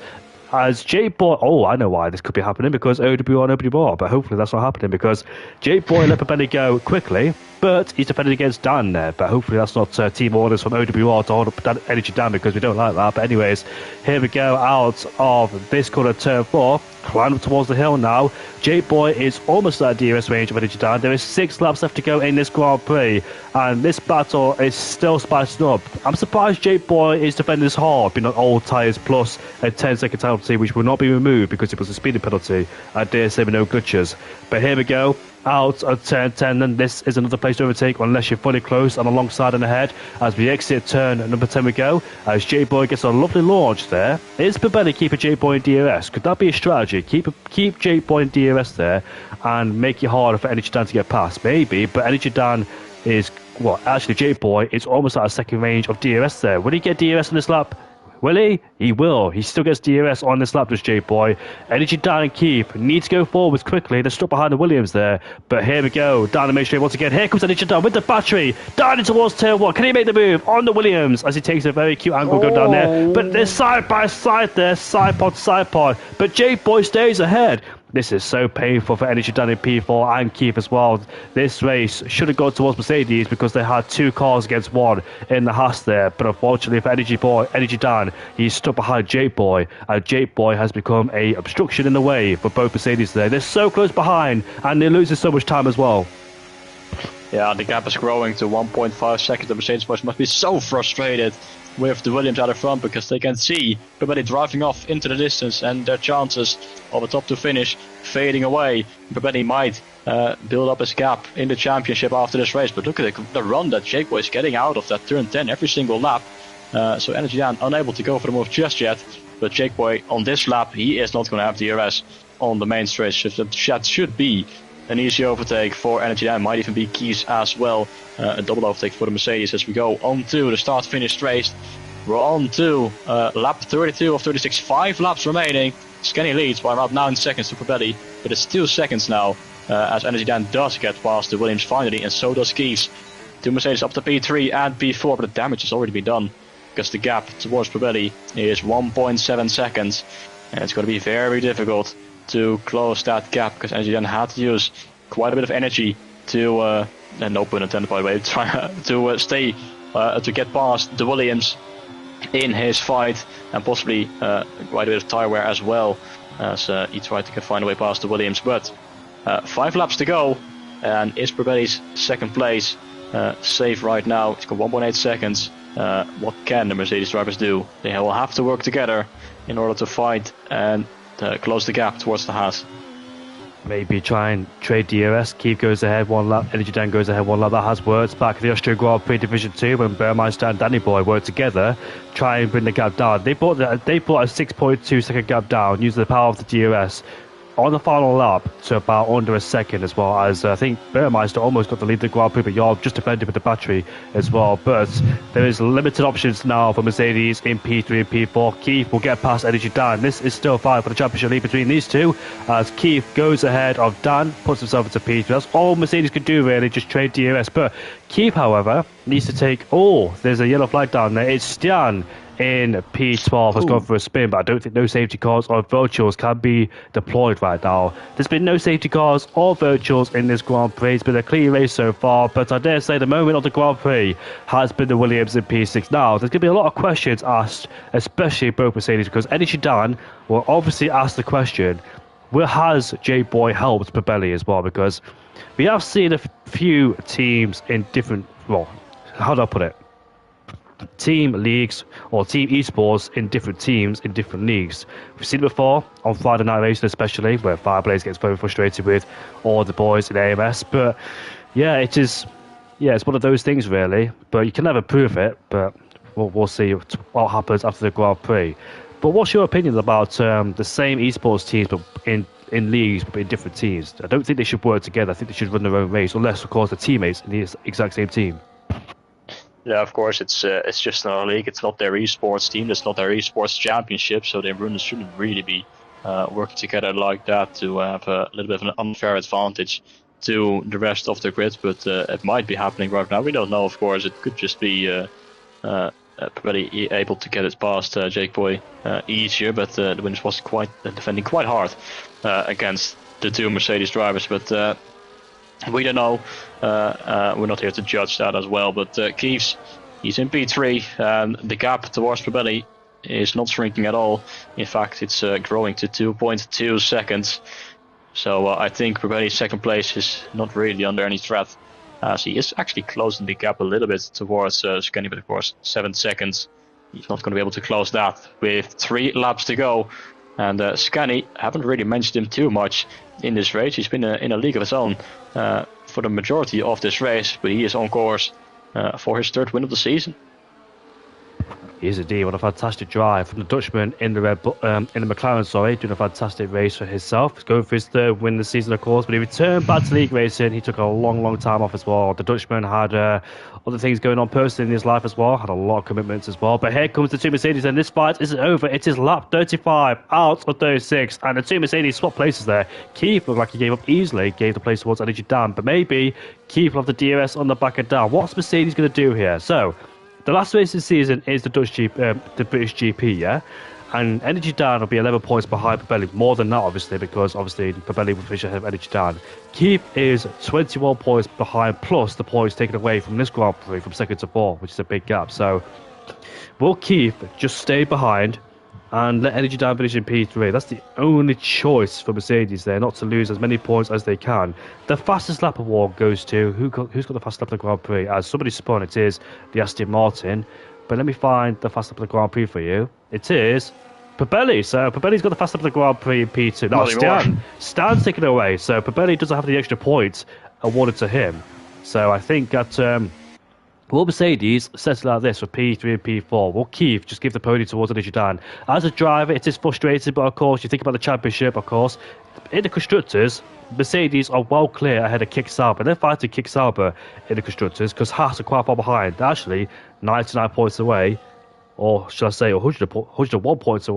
As Jake Boy, I know why this could be happening because OWR nobody more, but hopefully that's not happening because Jake Boy let Papelli go quickly, but he's defending against Dan there. But hopefully that's not team orders from OWR to hold up Energy Dan because we don't like that. But anyways, here we go out of this corner, turn 4. Climb up towards the hill now. Jake Boy is almost at DRS range of Energy Dan. There is 6 laps left to go in this Grand Prix, and this battle is still spicing up. I'm surprised Jake Boy is defending this hard, being on old tyres plus a 10-second penalty, which will not be removed because it was a speeding penalty. I dare say with no glitches. But here we go. Out of turn 10, and this is another place to overtake unless you're fully close and alongside and ahead. As we exit turn number 10 we go, as J-Boy gets a lovely launch there. Is Papelli keeping J-Boy in DRS? Could that be a strategy? Keep J-Boy in DRS there and make it harder for Energy Dan to get past? Maybe, but Energy Dan is, actually J-Boy is almost at a second range of DRS there. Will he get DRS in this lap? Will he? He will. He still gets DRS on this lap, does J-Boy. Energy Dan and Keith need to go forwards quickly. They're stuck behind the Williams there. But here we go. Down the main straight once again. Here comes Energy Dan with the battery. Down in towards turn 1. Can he make the move on the Williams as he takes a very cute angle going down there? But they're side by side there. Side pod. But J-Boy stays ahead. This is so painful for Energy Dan in P4 and Keith as well. This race should have gone towards Mercedes because they had 2 cars against 1 in the Haas there. But unfortunately for Energy Dan, he's stuck behind Jake Boy. And Jake Boy has become a obstruction in the way for both Mercedes there. They're so close behind and they're losing so much time as well. Yeah, the gap is growing to 1.5 seconds. The Mercedes boys must be so frustrated with the Williams out of front because they can see Papelli driving off into the distance and their chances of a top 2 finish fading away. Papelli might build up his gap in the championship after this race, but look at the run that Jake Boy is getting out of that turn 10 every single lap. So Energy Dan unable to go for the move just yet, but Jake Boy on this lap, he is not going to have DRS on the main straight. That should be an easy overtake for Energy Dan, might even be Keys as well. A double overtake for the Mercedes as we go on to the start-finish race. We're on to lap 32 of 36, 5 laps remaining. Skenny leads by about 9 seconds to Papelli, but it's 2 seconds now as Energy Dan does get past the Williams finally, and so does Keys. 2 Mercedes up to P3 and P4, but the damage has already been done because the gap towards Papelli is 1.7 seconds, and it's going to be very difficult to close that gap because Energy Dan had to use quite a bit of energy to, and no pun intended by the way, try to stay to get past the Williams in his fight, and possibly quite a bit of tire wear as well as he tried to find a way past the Williams. But 5 laps to go, and is Papelli's second place safe right now? It's got 1.8 seconds. What can the Mercedes drivers do? They will have to work together in order to fight and close the gap towards the Haas. Maybe try and trade DRS. Keith goes ahead 1 lap. Energy Dan goes ahead 1 lap. That has worked back in the Austrian Grand Prix Division 2 when Burmeister and Danny Boy worked together, try and bring the gap down. They brought a 6.2 second gap down using the power of the DRS on the final lap to about under a second, as well as I think Burmeister almost got the lead of the Grand Prix, but you're just defended with the battery as well. But there is limited options now for Mercedes in P3 and P4. Keith will get past Energy Dan. This is still fight for the championship lead between these two as Keith goes ahead of Dan, puts himself into P3. That's all Mercedes could do really, just trade DRS. But Keith, however, needs to take... there's a yellow flag down there. It's Stian in P12 has gone for a spin, but I don't think no safety cars or virtuals can be deployed right now. There's been no safety cars or virtuals in this Grand Prix. It's been a clean race so far, but I dare say the moment of the Grand Prix has been the Williams in P6. Now, there's going to be a lot of questions asked, especially both Mercedes, because Energy Dan will obviously ask the question, has J-Boy helped Papelli as well? Because we have seen a few teams in different... how do I put it? team leagues or team esports in different teams in different leagues. We've seen it before on Friday Night Racing, especially where Fireblade gets very frustrated with all the boys in AMS. But yeah, it is. Yeah, it's one of those things really. But you can never prove it. But we'll see what happens after the Grand Prix. But what's your opinion about the same esports teams but in leagues but in different teams? I don't think they should work together. I think they should run their own race, unless of course the teammates in the exact same team. Yeah, of course, it's just another league. It's not their esports team. It's not their esports championship. So their runners shouldn't really be working together like that to have a little bit of an unfair advantage to the rest of the grid. But it might be happening right now. We don't know, of course. It could just be pretty able to get it past Jake Boy easier. But the Winners was defending quite hard against the two Mercedes drivers. But we don't know. We're not here to judge that as well. But Keeves, he's in P3, and the gap towards Probelli is not shrinking at all. In fact, it's growing to 2.2 seconds. So I think Probelli's second place is not really under any threat, as he is actually closing the gap a little bit towards Scanny, but of course 7 seconds. He's not going to be able to close that with 3 laps to go. And Scanny, haven't really mentioned him too much in this race. He's been in a league of his own for the majority of this race, but he is on course for his 3rd win of the season. He is indeed. What a fantastic drive from the Dutchman in the in the McLaren, doing a fantastic race for himself. He's going for his 3rd win of the season, of course, but he returned back to league racing. He took a long time off as well. The Dutchman had other things going on personally in his life as well, had a lot of commitments as well. But here comes the two Mercedes, and this fight isn't over. It is lap 35 out of 36, and the two Mercedes swap places there. Keith looked like he gave up easily, gave the place towards Energy Dan, but maybe Keith will have the DRS on the back of Dan. What's Mercedes going to do here? So, the last race of the season is the the British GP, yeah? And Energy Dan will be 11 points behind Probelli. More than that, obviously, because obviously Probelli will finish ahead of Energy Dan. Keith is 21 points behind, plus the points taken away from this Grand Prix from 2nd to 4th, which is a big gap. So, will Keith just stay behind and let Energy Dan finish in P3? That's the only choice for Mercedes there, not to lose as many points as they can. The fastest lap award goes to, who's got the fastest lap of the Grand Prix? As somebody spun, it is the Aston Martin. But let me find the fastest lap of the Grand Prix for you. It is Probelli. So Probelli's got the fastest lap of the Grand Prix in P2. No, Stan's taken away. So Probelli doesn't have the extra points awarded to him. So I think that will Mercedes settle out this for P3 and P4? Will Keith just give the podium towards Energy Dan? As a driver, it is frustrating, but of course, you think about the championship, of course. In the Constructors, Mercedes are well clear ahead of Kick Sauber. They're fighting Kick Sauber in the Constructors because Haas are quite far behind. They're actually 99 points away, or should I say 101 points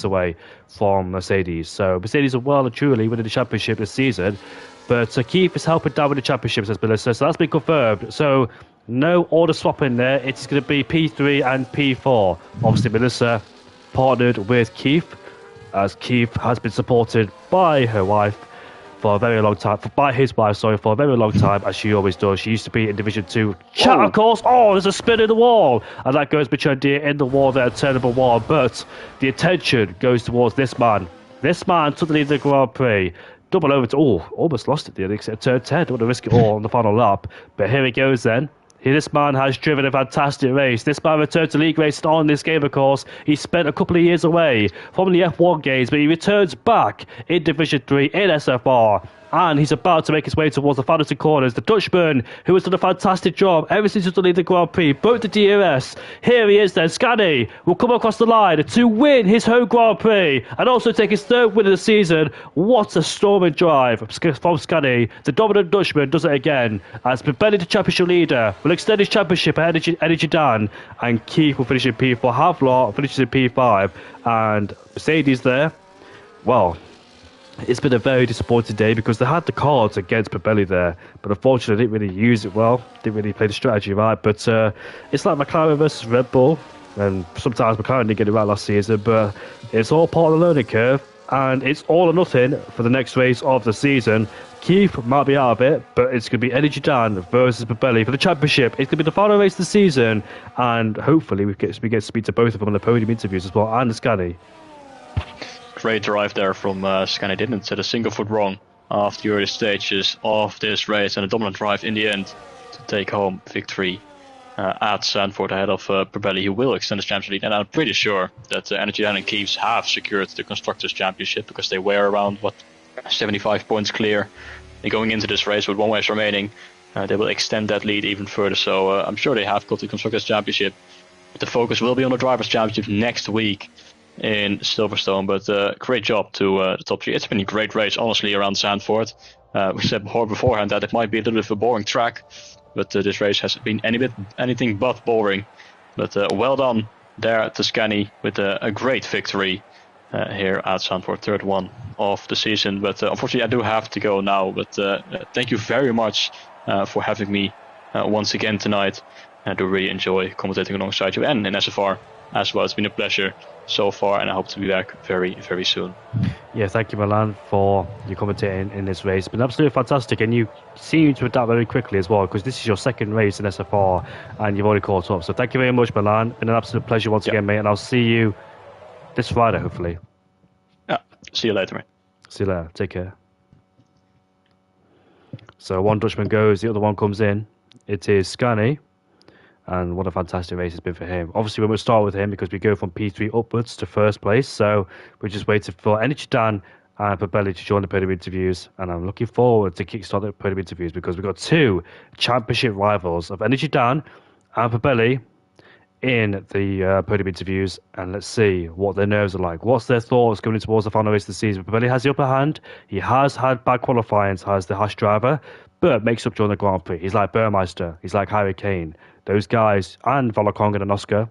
away from Mercedes. So Mercedes are well and truly winning the championship this season. But Keith is helping down with the championship, says Melissa. So that's been confirmed. So no order swap in there. It's going to be P3 and P4. Obviously, Melissa partnered with Keith, as Keith has been supported by her wife for a very long time. By his wife, sorry, for a very long time, as she always does. She used to be in Division 2 chat, of course. Oh, there's a spin in the wall. And that goes between deer in the wall there at turn number 1. But the attention goes towards this man. This man took the lead of the Grand Prix. Double over to, almost lost it there. Except turn 10, don't want to risk it all on the final lap. But here he goes then. This man has driven a fantastic race. This man returned to league racing on this game, of course. He spent a couple of years away from the F1 games, but he returns back in Division 3 in SFR. And he's about to make his way towards the final 2 corners. The Dutchman, who has done a fantastic job ever since he's done the Grand Prix, broke the DRS. Here he is then. Scanny will come across the line to win his home Grand Prix and also take his 3rd win of the season. What a storming drive from Scanny. The dominant Dutchman does it again as Probelli, the championship leader, will extend his championship at Energy Dan, and Keith will finish in P4. Havlot finishes in P5, and Mercedes there, well, it's been a very disappointing day because they had the cards against Probelli there, but unfortunately they didn't really use it well, didn't really play the strategy right. But it's like McLaren versus Red Bull, and sometimes McLaren didn't get it right last season, but it's all part of the learning curve, and it's all or nothing for the next race of the season. Keith might be out of it, but it's going to be Energy Dan versus Probelli for the championship. It's going to be the final race of the season, and hopefully we get to speak to both of them on the podium interviews as well, and Scanny. Great drive there from Scanny. Didn't set a single foot wrong after the early stages of this race, and a dominant drive in the end to take home victory at Zandvoort ahead of Probelli, who will extend his championship lead. And I'm pretty sure that Energy Dan and Keeves have secured the Constructors' Championship because they were around, 75 points clear. And going into this race with 1 race remaining, they will extend that lead even further. So I'm sure they have got the Constructors' Championship. But the focus will be on the Drivers' Championship next week in Silverstone. But great job to the top 3. It's been a great race, honestly, around Zandvoort. We said beforehand that it might be a little bit of a boring track, but this race has been anything but boring. But well done there to Scani with a great victory here at Zandvoort, third one of the season. But unfortunately, I do have to go now. But thank you very much for having me once again tonight. I do really enjoy commentating alongside you and in SFR as well. It's been a pleasure so far, and I hope to be back very, very soon. Yeah, thank you, Milan, for your commentating in this race. It's been absolutely fantastic, and you seem to adapt very quickly as well, because this is your second race in SFR, and you've already caught up. So thank you very much, Milan. Been an absolute pleasure once again, mate, and I'll see you this Friday, hopefully. Yeah, see you later, mate. See you later. Take care. So one Dutchman goes, the other one comes in. It is Scani. And what a fantastic race it's been for him. Obviously, we will start with him because we go from P3 upwards to first place. So we're just waiting for Energy Dan and Probelli to join the podium interviews. And I'm looking forward to kickstart the podium interviews because we've got 2 championship rivals of Energy Dan and Probelli in the podium interviews. And let's see what their nerves are like. What's their thoughts going towards the final race of the season? Probelli has the upper hand. He has had bad qualifying as the Haas driver, but makes up during the Grand Prix. He's like Burmeister. He's like Harry Kane. Those guys, and Volokonga and Oscar,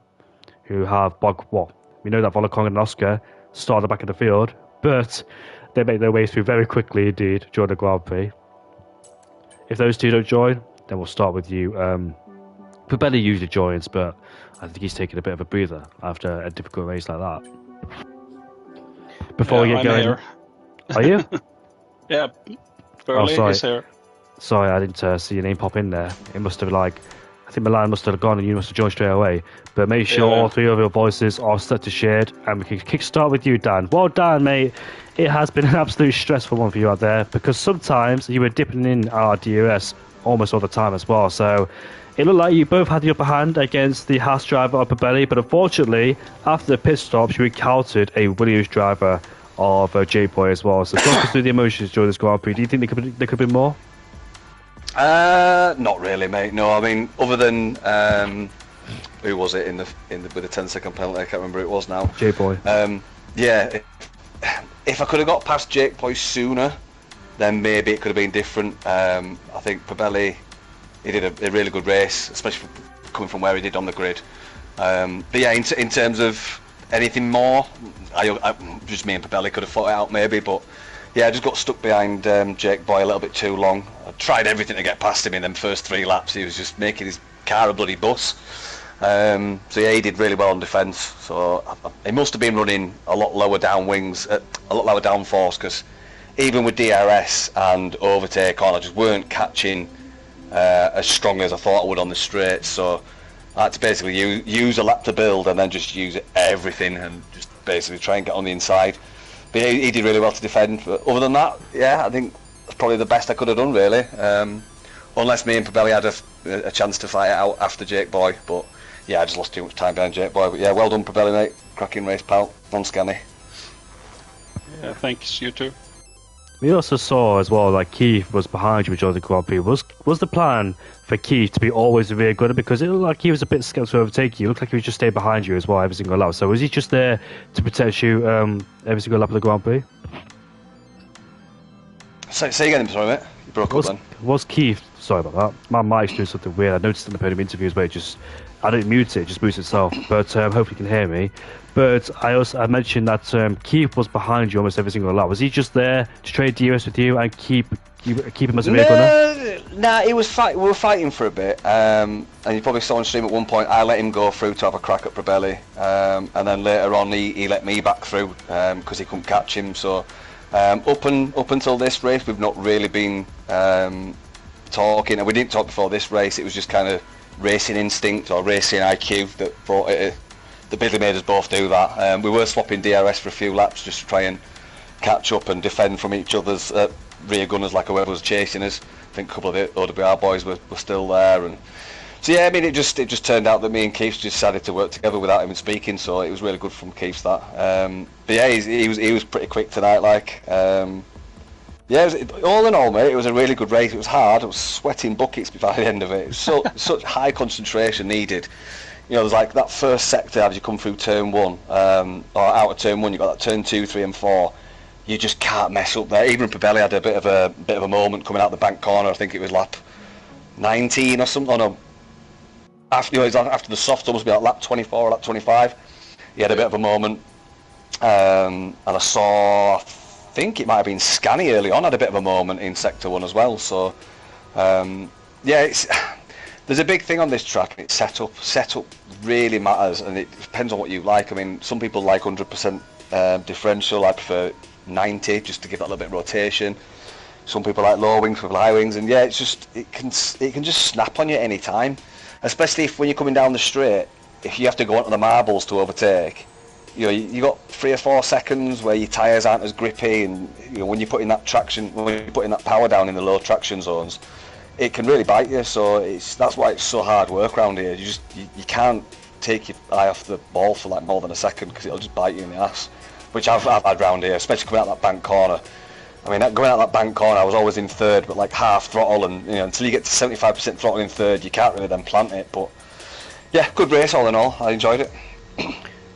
who have, we know that Volokonga and Oscar start at the back of the field, but they make their way through very quickly indeed during the Grand Prix. If those 2 don't join, then we'll start with you. Probelli usually joins, but I think he's taking a bit of a breather after a difficult race like that. Before we get going... Here. Are you? Yeah, Burley is here. Sorry, I didn't see your name pop in there. It must have I think Milan must have gone and you must have joined straight away. But make sure all 3 of your voices are set to shared, and we can kickstart with you, Dan. Well done, mate. It has been an absolute stressful one for you out there because sometimes you were dipping in our DRS almost all the time as well. So it looked like you both had the upper hand against the Haas driver of Probelli, but unfortunately, after the pit stops, you encountered a Williams driver of J-Boy as well. So talk us through the emotions during this Grand Prix. Do you think there could be more? Not really, mate. No, I mean, other than who was it in the with the 10-second penalty? I can't remember who it was now. J-Boy. Yeah, if I could have got past Jake Boy sooner, then maybe it could have been different. I think Probelli, he did a really good race, especially coming from where he did on the grid. But yeah, in terms of anything more, just me and Probelli could have fought it out maybe, but. Yeah, I just got stuck behind Jake Boy a little bit too long. I tried everything to get past him in them first 3 laps. He was just making his car a bloody bus. So yeah, he did really well on defence. So he must have been running a lot lower down wings, a lot lower down force, because even with DRS and overtake on, I just weren't catching as strong as I thought I would on the straight. So I had to basically use a lap to build and then just use everything and just basically try and get on the inside. But yeah, he did really well to defend. But other than that, yeah, I think that's probably the best I could have done, really. Unless me and Probelli had a chance to fight it out after Jake Boy. But yeah, I just lost too much time behind Jake Boy. But yeah, well done, Probelli, mate. Cracking race, pal. On Scani. Yeah, thanks, you too. We also saw as well, like Keith was behind you during the Grand Prix. Was the plan for Keith to be always the rear gunner? Because it looked like he was a bit scared to overtake you. It looked like he was just staying behind you as well every single lap. So was he just there to protect you every single lap of the Grand Prix? Say again, sorry, mate. You broke up then. Was Keith... Sorry about that. My mic's doing something weird. I noticed in the podium interviews where I didn't mute it just mutes itself. But hopefully you can hear me. But I mentioned that Keith was behind you almost every single lap. Was he just there to trade DRS with you and keep him as a rear gunner? Nah, we were fighting for a bit. And you probably saw on stream at one point, I let him go through to have a crack at Probelli. And then later on, he let me back through because he couldn't catch him. So up until this race, we've not really been talking. And we didn't talk before this race. It was just kind of racing instinct or racing IQ that brought it. The Bidley made us both do that. We were swapping DRS for a few laps just to try and catch up and defend from each other's rear gunners, like whoever was chasing us. I think a couple of the OWR boys were still there, and So yeah, I mean, it just turned out that me and Keith just decided to work together without even speaking. So it was really good from Keith that. But yeah, he was pretty quick tonight. Like, yeah, all in all, mate, it was a really good race. It was hard. I was sweating buckets by the end of it. It was such high concentration needed. You know, there's like that first sector as you come through turn 1, or out of turn 1, you've got that turn 2, 3 and 4. You just can't mess up there. Even Pabelli had a bit of a moment coming out the bank corner. I think it was lap 19 or something. Oh, no, after the soft, almost be like lap 24 or lap 25. He had a bit of a moment, and I saw, I think it might have been Scanny early on, had a bit of a moment in sector 1 as well. So yeah, there's a big thing on this track. It's setup really matters, and it depends on what you like. I mean, some people like 100% differential. I prefer 90 just to give that a little bit of rotation. Some people like low wings, people high wings, and yeah, it's just it can just snap on you any time, especially if when you're coming down the straight, if you have to go onto the marbles to overtake. You know, you got 3 or 4 seconds where your tyres aren't as grippy, and you know, when you're putting that power down in the low traction zones, it can really bite you. So that's why it's so hard work around here. You can't take your eye off the ball for like more than a second, because it'll just bite you in the ass, which I've had round here, especially coming out that bank corner. I mean, going out that bank corner, I was always in third, but like half throttle, and you know, until you get to 75% throttle in third, you can't really then plant it. But yeah, good race all in all. I enjoyed it.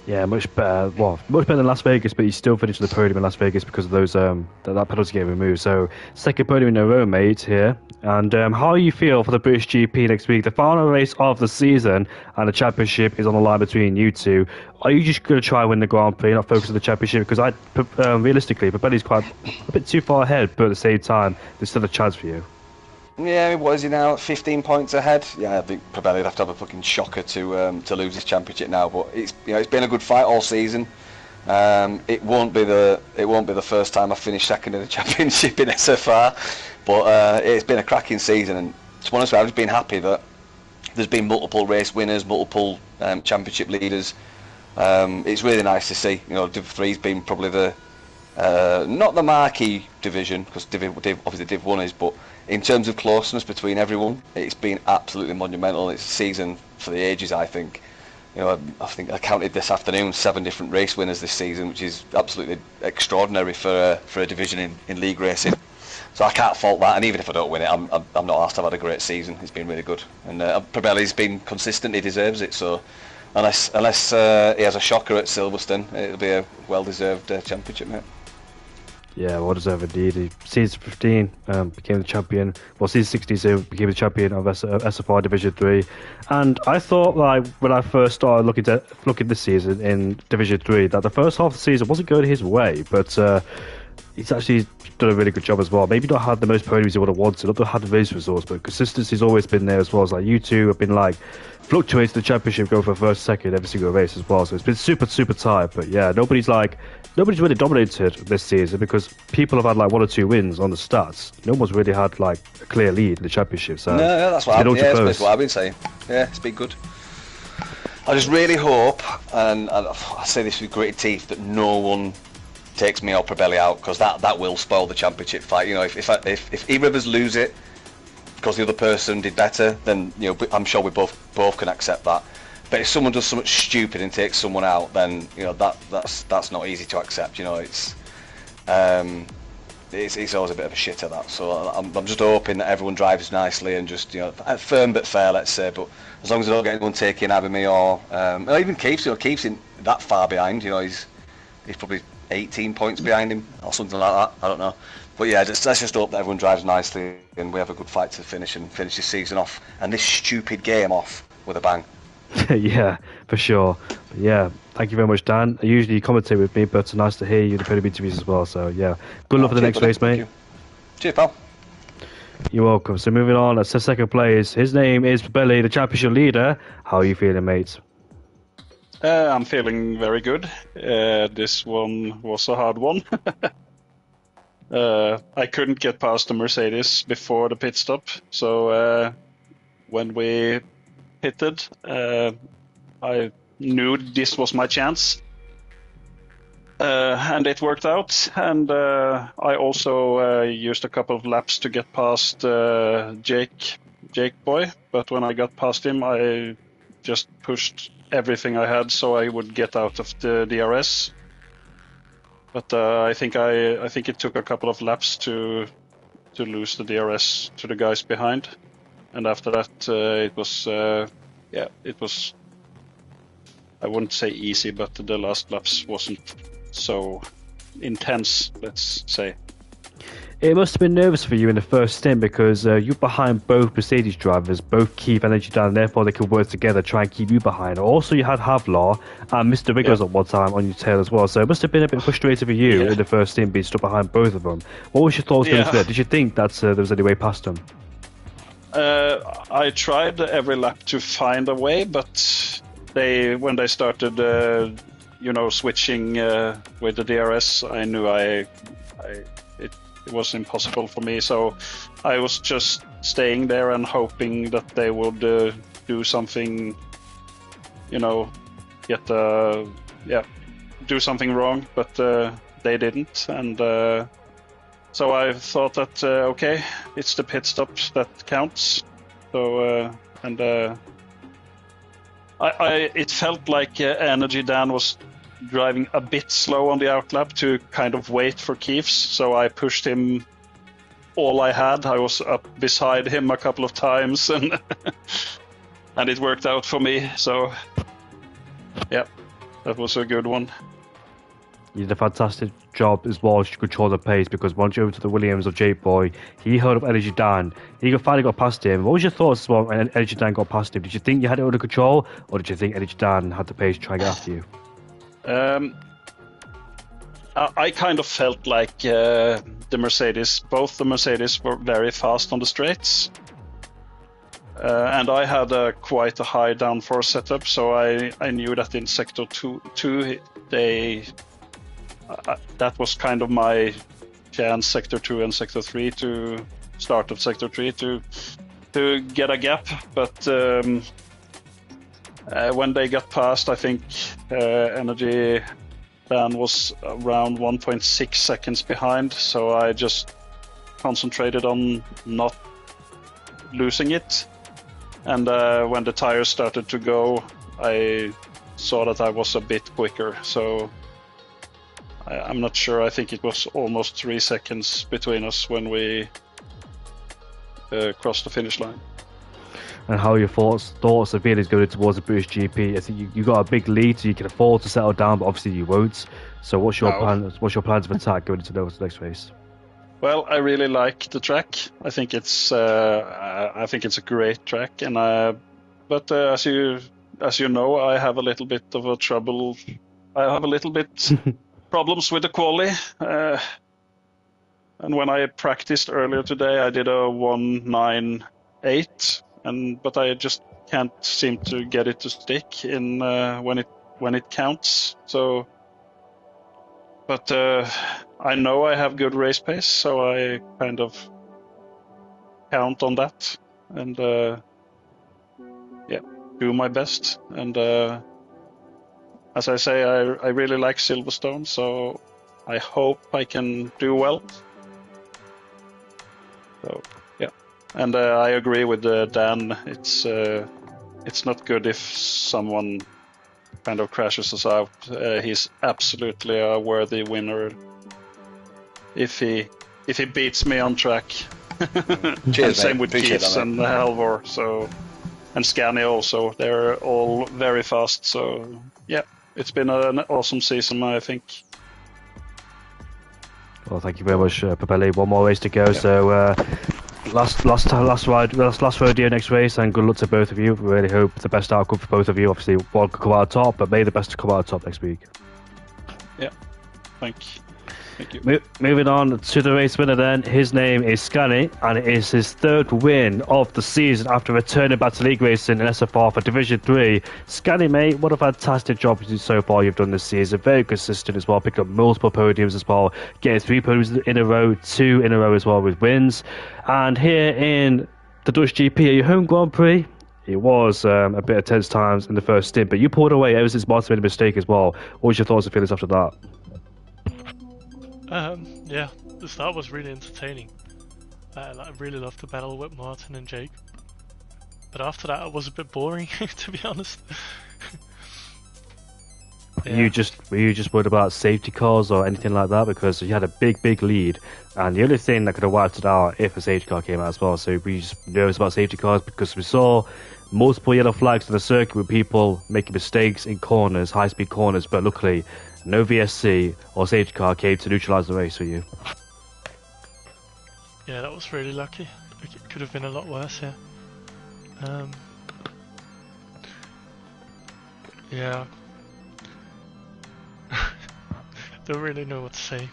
Yeah, much better. Well, much better than Las Vegas, but he still finished the podium in Las Vegas because of those that penalty game removed. So second podium in a row, mate, here. And how you feel for the British GP next week? The final race of the season, and the championship is on the line between you two. Are you just going to try and win the Grand Prix, not focus on the championship? Because realistically, Papelli's quite a bit too far ahead, but at the same time, there's still a chance for you. Yeah, what is he now? 15 points ahead. Yeah, I think Pabelli'd have to have a fucking shocker to lose his championship now. But it's been a good fight all season. It won't be the first time I finish second in the championship in SFR, but it's been a cracking season. And to be honest, I've just been happy that there's been multiple race winners, multiple championship leaders. It's really nice to see. You know, Div 3's been probably the not the marquee division, because obviously Div 1 is, but in terms of closeness between everyone, it's been absolutely monumental. It's a season for the ages, I think. You know, I think I counted this afternoon 7 different race winners this season, which is absolutely extraordinary for a division in league racing. So I can't fault that, and even if I don't win it, I'm not asked. I've had a great season. It's been really good, and Pabelli's been consistent. He deserves it. So unless he has a shocker at Silverstone, it'll be a well-deserved championship, mate. Yeah, well deserved indeed. Season 15 became the champion. Well, season 16 so became the champion of SFR Division 3. And I thought, like, when I first started looking this season in Division 3, that the first half of the season wasn't going his way, but he's actually done a really good job as well. Maybe not had the most podiums he would have wanted, not had the race results, but consistency's always been there as well. As like you two have been like fluctuating the championship, going for first, second every single race as well. So it's been super tight. But yeah, nobody's really dominated this season, because people have had like 1 or 2 wins on the stats. No one's really had like a clear lead in the championship. So no, that's what that's what I've been saying. Yeah, it's been good. I just really hope, and I say this with gritted teeth, that no one takes me or Pabelli out, because that will spoil the championship fight. You know, if E-Rivers lose it because the other person did better, then you know, I'm sure we both can accept that. But if someone does something stupid and takes someone out, then you know that's not easy to accept. You know, it's always a bit of a shitter, that. So I'm just hoping that everyone drives nicely and just, you know, firm but fair, let's say. But as long as I don't get anyone taking either me or even Keith's, you know, Keith's in that far behind. You know, he's probably 18 points behind him or something like that. I don't know. But yeah, let's just hope that everyone drives nicely and we have a good fight to finish this season off and this stupid game off with a bang. Yeah, for sure. But yeah, thank you very much, Dan. I usually commentate with me, but it's nice to hear you in the podium interviews as well. So yeah, good luck for the next race, mate. Cheers, pal. You're welcome. So moving on, that's the second place. His name is Pabelli, the championship leader. How are you feeling, mate? I'm feeling very good. This one was a hard one. I couldn't get past the Mercedes before the pit stop, so when we pitted, I knew this was my chance, and it worked out. And I also used a couple of laps to get past Jake Jake boy, but when I got past him, I just pushed everything I had so I would get out of the DRS. But I think it took a couple of laps to lose the DRS to the guys behind, and after that it was it was, I wouldn't say easy, but the last laps wasn't so intense, let's say. It must have been nervous for you in the first stint because you're behind both Mercedes drivers, both keep energy down, and therefore they could work together, try and keep you behind. Also, you had Havlar and Mr. Wiggles at one time on your tail as well, so it must have been a bit frustrating for you in the first stint being stuck behind both of them. What was your thoughts going into that? Did you think that there was any way past them? I tried every lap to find a way, but when they started, switching with the DRS, I knew it was impossible for me. So I was just staying there and hoping that they would do something, do something wrong, but they didn't, and so I thought that okay, it's the pit stop that counts. So it felt like Energy Dan was driving a bit slow on the outlap to kind of wait for Keefs, so I pushed him all I had. I was up beside him a couple of times, and and it worked out for me. So yeah, that was a good one. You did a fantastic job as well to control the pace, because once you over to the Williams of Jake Boy, he held up Energy Dan. He finally got past him. What was your thoughts as well when Energy Dan got past him? Did you think you had it under control, or did you think Energy Dan had the pace to try and get after you? I kind of felt like both the Mercedes were very fast on the straights. And I had quite a high downforce setup, so I knew that in Sector 2 that was kind of my chance, Sector 2 and Sector 3, to start of Sector 3 to get a gap. But when they got past, I think Energy Dan was around 1.6 seconds behind, so I just concentrated on not losing it. And when the tires started to go, I saw that I was a bit quicker, so I'm not sure. I think it was almost 3 seconds between us when we crossed the finish line. And how are your thoughts and feelings going towards the British GP? I think you got a big lead, so you can afford to settle down, but obviously you won't. So what's your plans? What's your plans of attack going into the next race? Well, I really like the track. I think it's a great track, and but as you know, I have a little bit of a trouble. I have a little bit problems with the quali. And when I practiced earlier today, I did a 198, but I just can't seem to get it to stick in when it counts. So, but I know I have good race pace, so I kind of count on that and do my best. And as I say, I really like Silverstone, so I hope I can do well. So yeah, and I agree with Dan. It's not good if someone kind of crashes us out. He's absolutely a worthy winner if he beats me on track. Cheers, and same with Keats and Halvor. So, and Scania also. They're all very fast. So yeah, it's been an awesome season, I think. Well, thank you very much, Papelli. One more race to go. Yeah. So last rodeo next race, and good luck to both of you. We really hope the best outcome for both of you. Obviously, one could come out top, but may the best come out top next week. Yeah, thank you. Moving on to the race winner then. His name is Scani, and it is his third win of the season after returning back to league racing in SFR for Division 3. Scani, mate, what a fantastic job so far you've done this season. Very consistent as well, picking up multiple podiums as well, getting 3 podiums in a row, 2 in a row as well with wins. And here in the Dutch GP at your home Grand Prix, it was a bit of tense times in the first stint, but you pulled away ever since Martin made a mistake as well. What was your thoughts and feelings after that? Yeah, the start was really entertaining. I really loved the battle with Martin and Jake. but after that it was a bit boring, to be honest. Were you just worried about safety cars or anything like that? Because you had a big lead, and the only thing that could have wiped it out if a safety car came out as well. So were you just nervous about safety cars? Because we saw multiple yellow flags on the circuit with people making mistakes in corners, high-speed corners, but luckily no VSC or safety car came to neutralise the race for you. Yeah, that was really lucky. It could have been a lot worse, yeah. Yeah. Don't really know what to say.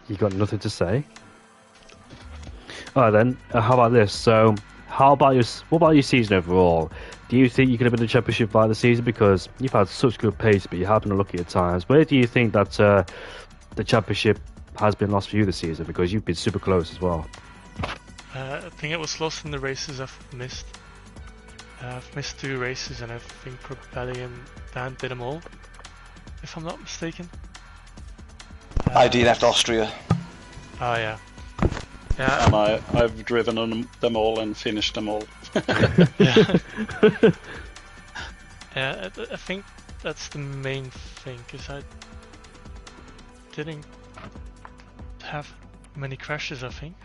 You got nothing to say? Alright then, how about this? So, what about your season overall? Do you think you could have been in the championship by the season? Because you've had such good pace, but you have been unlucky at times. Where do you think that the championship has been lost for you this season? Because you've been super close as well. I think it was lost in the races I've missed. I've missed 2 races, and I think Probelli and Dan did them all, if I'm not mistaken. I DNF'd Austria. Oh yeah. Yeah. And I've driven on them all and finished them all. Yeah. Yeah, I think that's the main thing, because I didn't have many crashes, I think.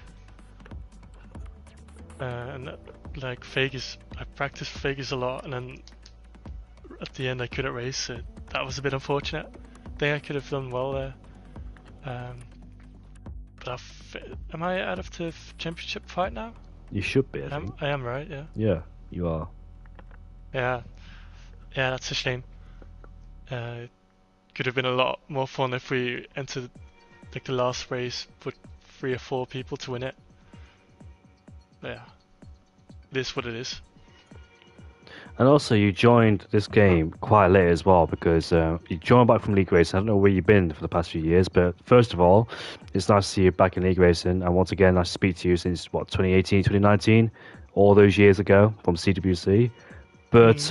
And like Vegas, I practiced Vegas a lot, and then at the end I couldn't race, so that was a bit unfortunate. I think I could have done well there. But am I out of the championship fight now? You should be, I think. I am, right? Yeah. Yeah, you are. Yeah. Yeah, that's a shame. It could have been a lot more fun if we entered like the last race with 3 or 4 people to win it. But yeah, it is what it is. And also, you joined this game quite late as well, because you joined back from League Racing. I don't know where you've been for the past few years, but first of all, it's nice to see you back in League Racing. And once again, nice to speak to you since, 2018, 2019? All those years ago from CWC. But,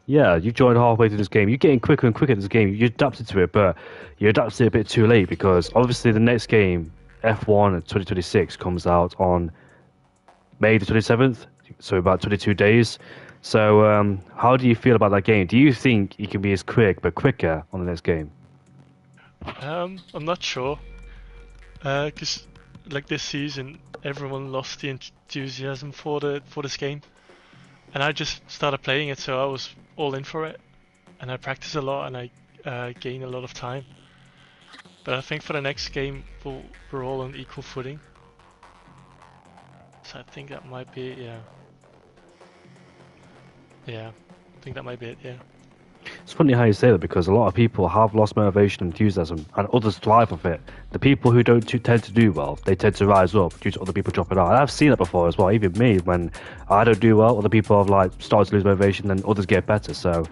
yeah, you joined halfway through this game. You're getting quicker and quicker at this game. You adapted to it, but you adapted to it a bit too late, because obviously the next game, F1 2026, comes out on May the 27th, so about 22 days. So, how do you feel about that game? Do you think you can be as quick, but quicker on the next game? I'm not sure. Because like this season, everyone lost the enthusiasm for this game, and I just started playing it, so I was all in for it, and I practice a lot, and I gain a lot of time. But I think for the next game, we're all on equal footing. So I think that might be it, yeah. Yeah, I think that might be it, yeah. It's funny how you say that, because a lot of people have lost motivation and enthusiasm, and others thrive off it. The people who don't tend to do well, they tend to rise up due to other people dropping out. And I've seen that before as well. Even me, when I don't do well, other people have started to lose motivation, and others get better. So,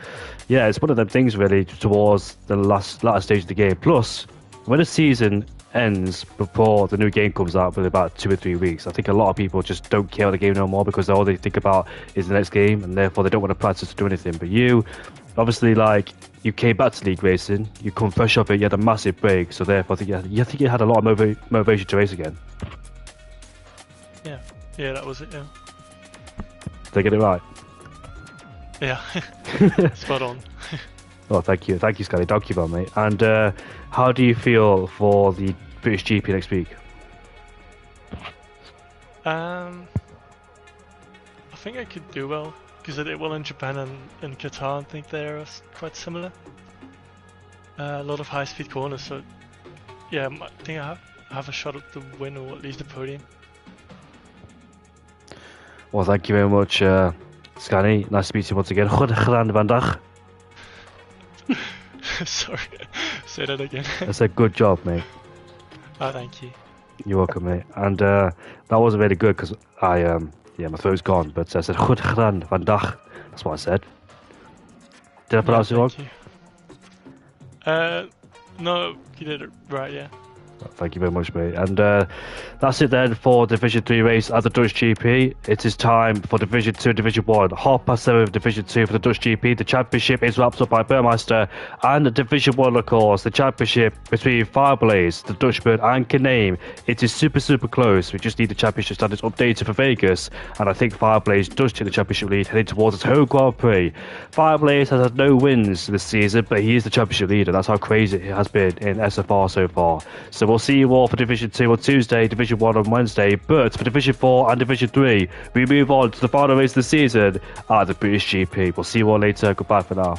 yeah, it's one of them things really towards the latter stage of the game. Plus, when a season ends before the new game comes out, with about 2 or 3 weeks, I think a lot of people just don't care about the game no more, because all they think about is the next game, and therefore they don't want to practice to do anything. But you, obviously, you came back to League Racing, you come fresh off it, you had a massive break, so therefore I think you had a lot of motivation to race again. Yeah, that was it, yeah. Did I get it right? Yeah, spot on. Oh, thank you, Scotty. Thank you, mate. And how do you feel for the British GP next week? I think I could do well, because I did well in Japan and Qatar. I think they're quite similar. A lot of high-speed corners, so yeah, I think I have a shot at the win, or at least the podium. Well, thank you very much, Scotty. Nice to speak to you once again. Goed gedaan vandaag. Sorry, say that again. I said good job, mate. Oh, thank you. You're welcome, mate. And that wasn't really good, because my throat's gone. But I said goed gedaan vandaag. That's what I said. Did I pronounce it wrong? No, you did it right, yeah. Thank you very much, mate. And that's it then for Division 3 race at the Dutch GP. It is time for Division 2 and Division 1. 7:30 Division 2 for the Dutch GP. The championship is wrapped up by Burmeister. And the Division 1, of course, the championship between Fireblaze, the Dutchman, and Kaname. It is super, super close. We just need the championship standards updated for Vegas. And I think Fireblaze does take the championship lead heading towards its home Grand Prix. Fireblaze has had no wins this season, but he is the championship leader. That's how crazy it has been in SFR so far. So we'll see you all for Division 2 on Tuesday, Division 1 on Wednesday. But for Division 4 and Division 3, we move on to the final race of the season at the British GP. We'll see you all later. Goodbye for now.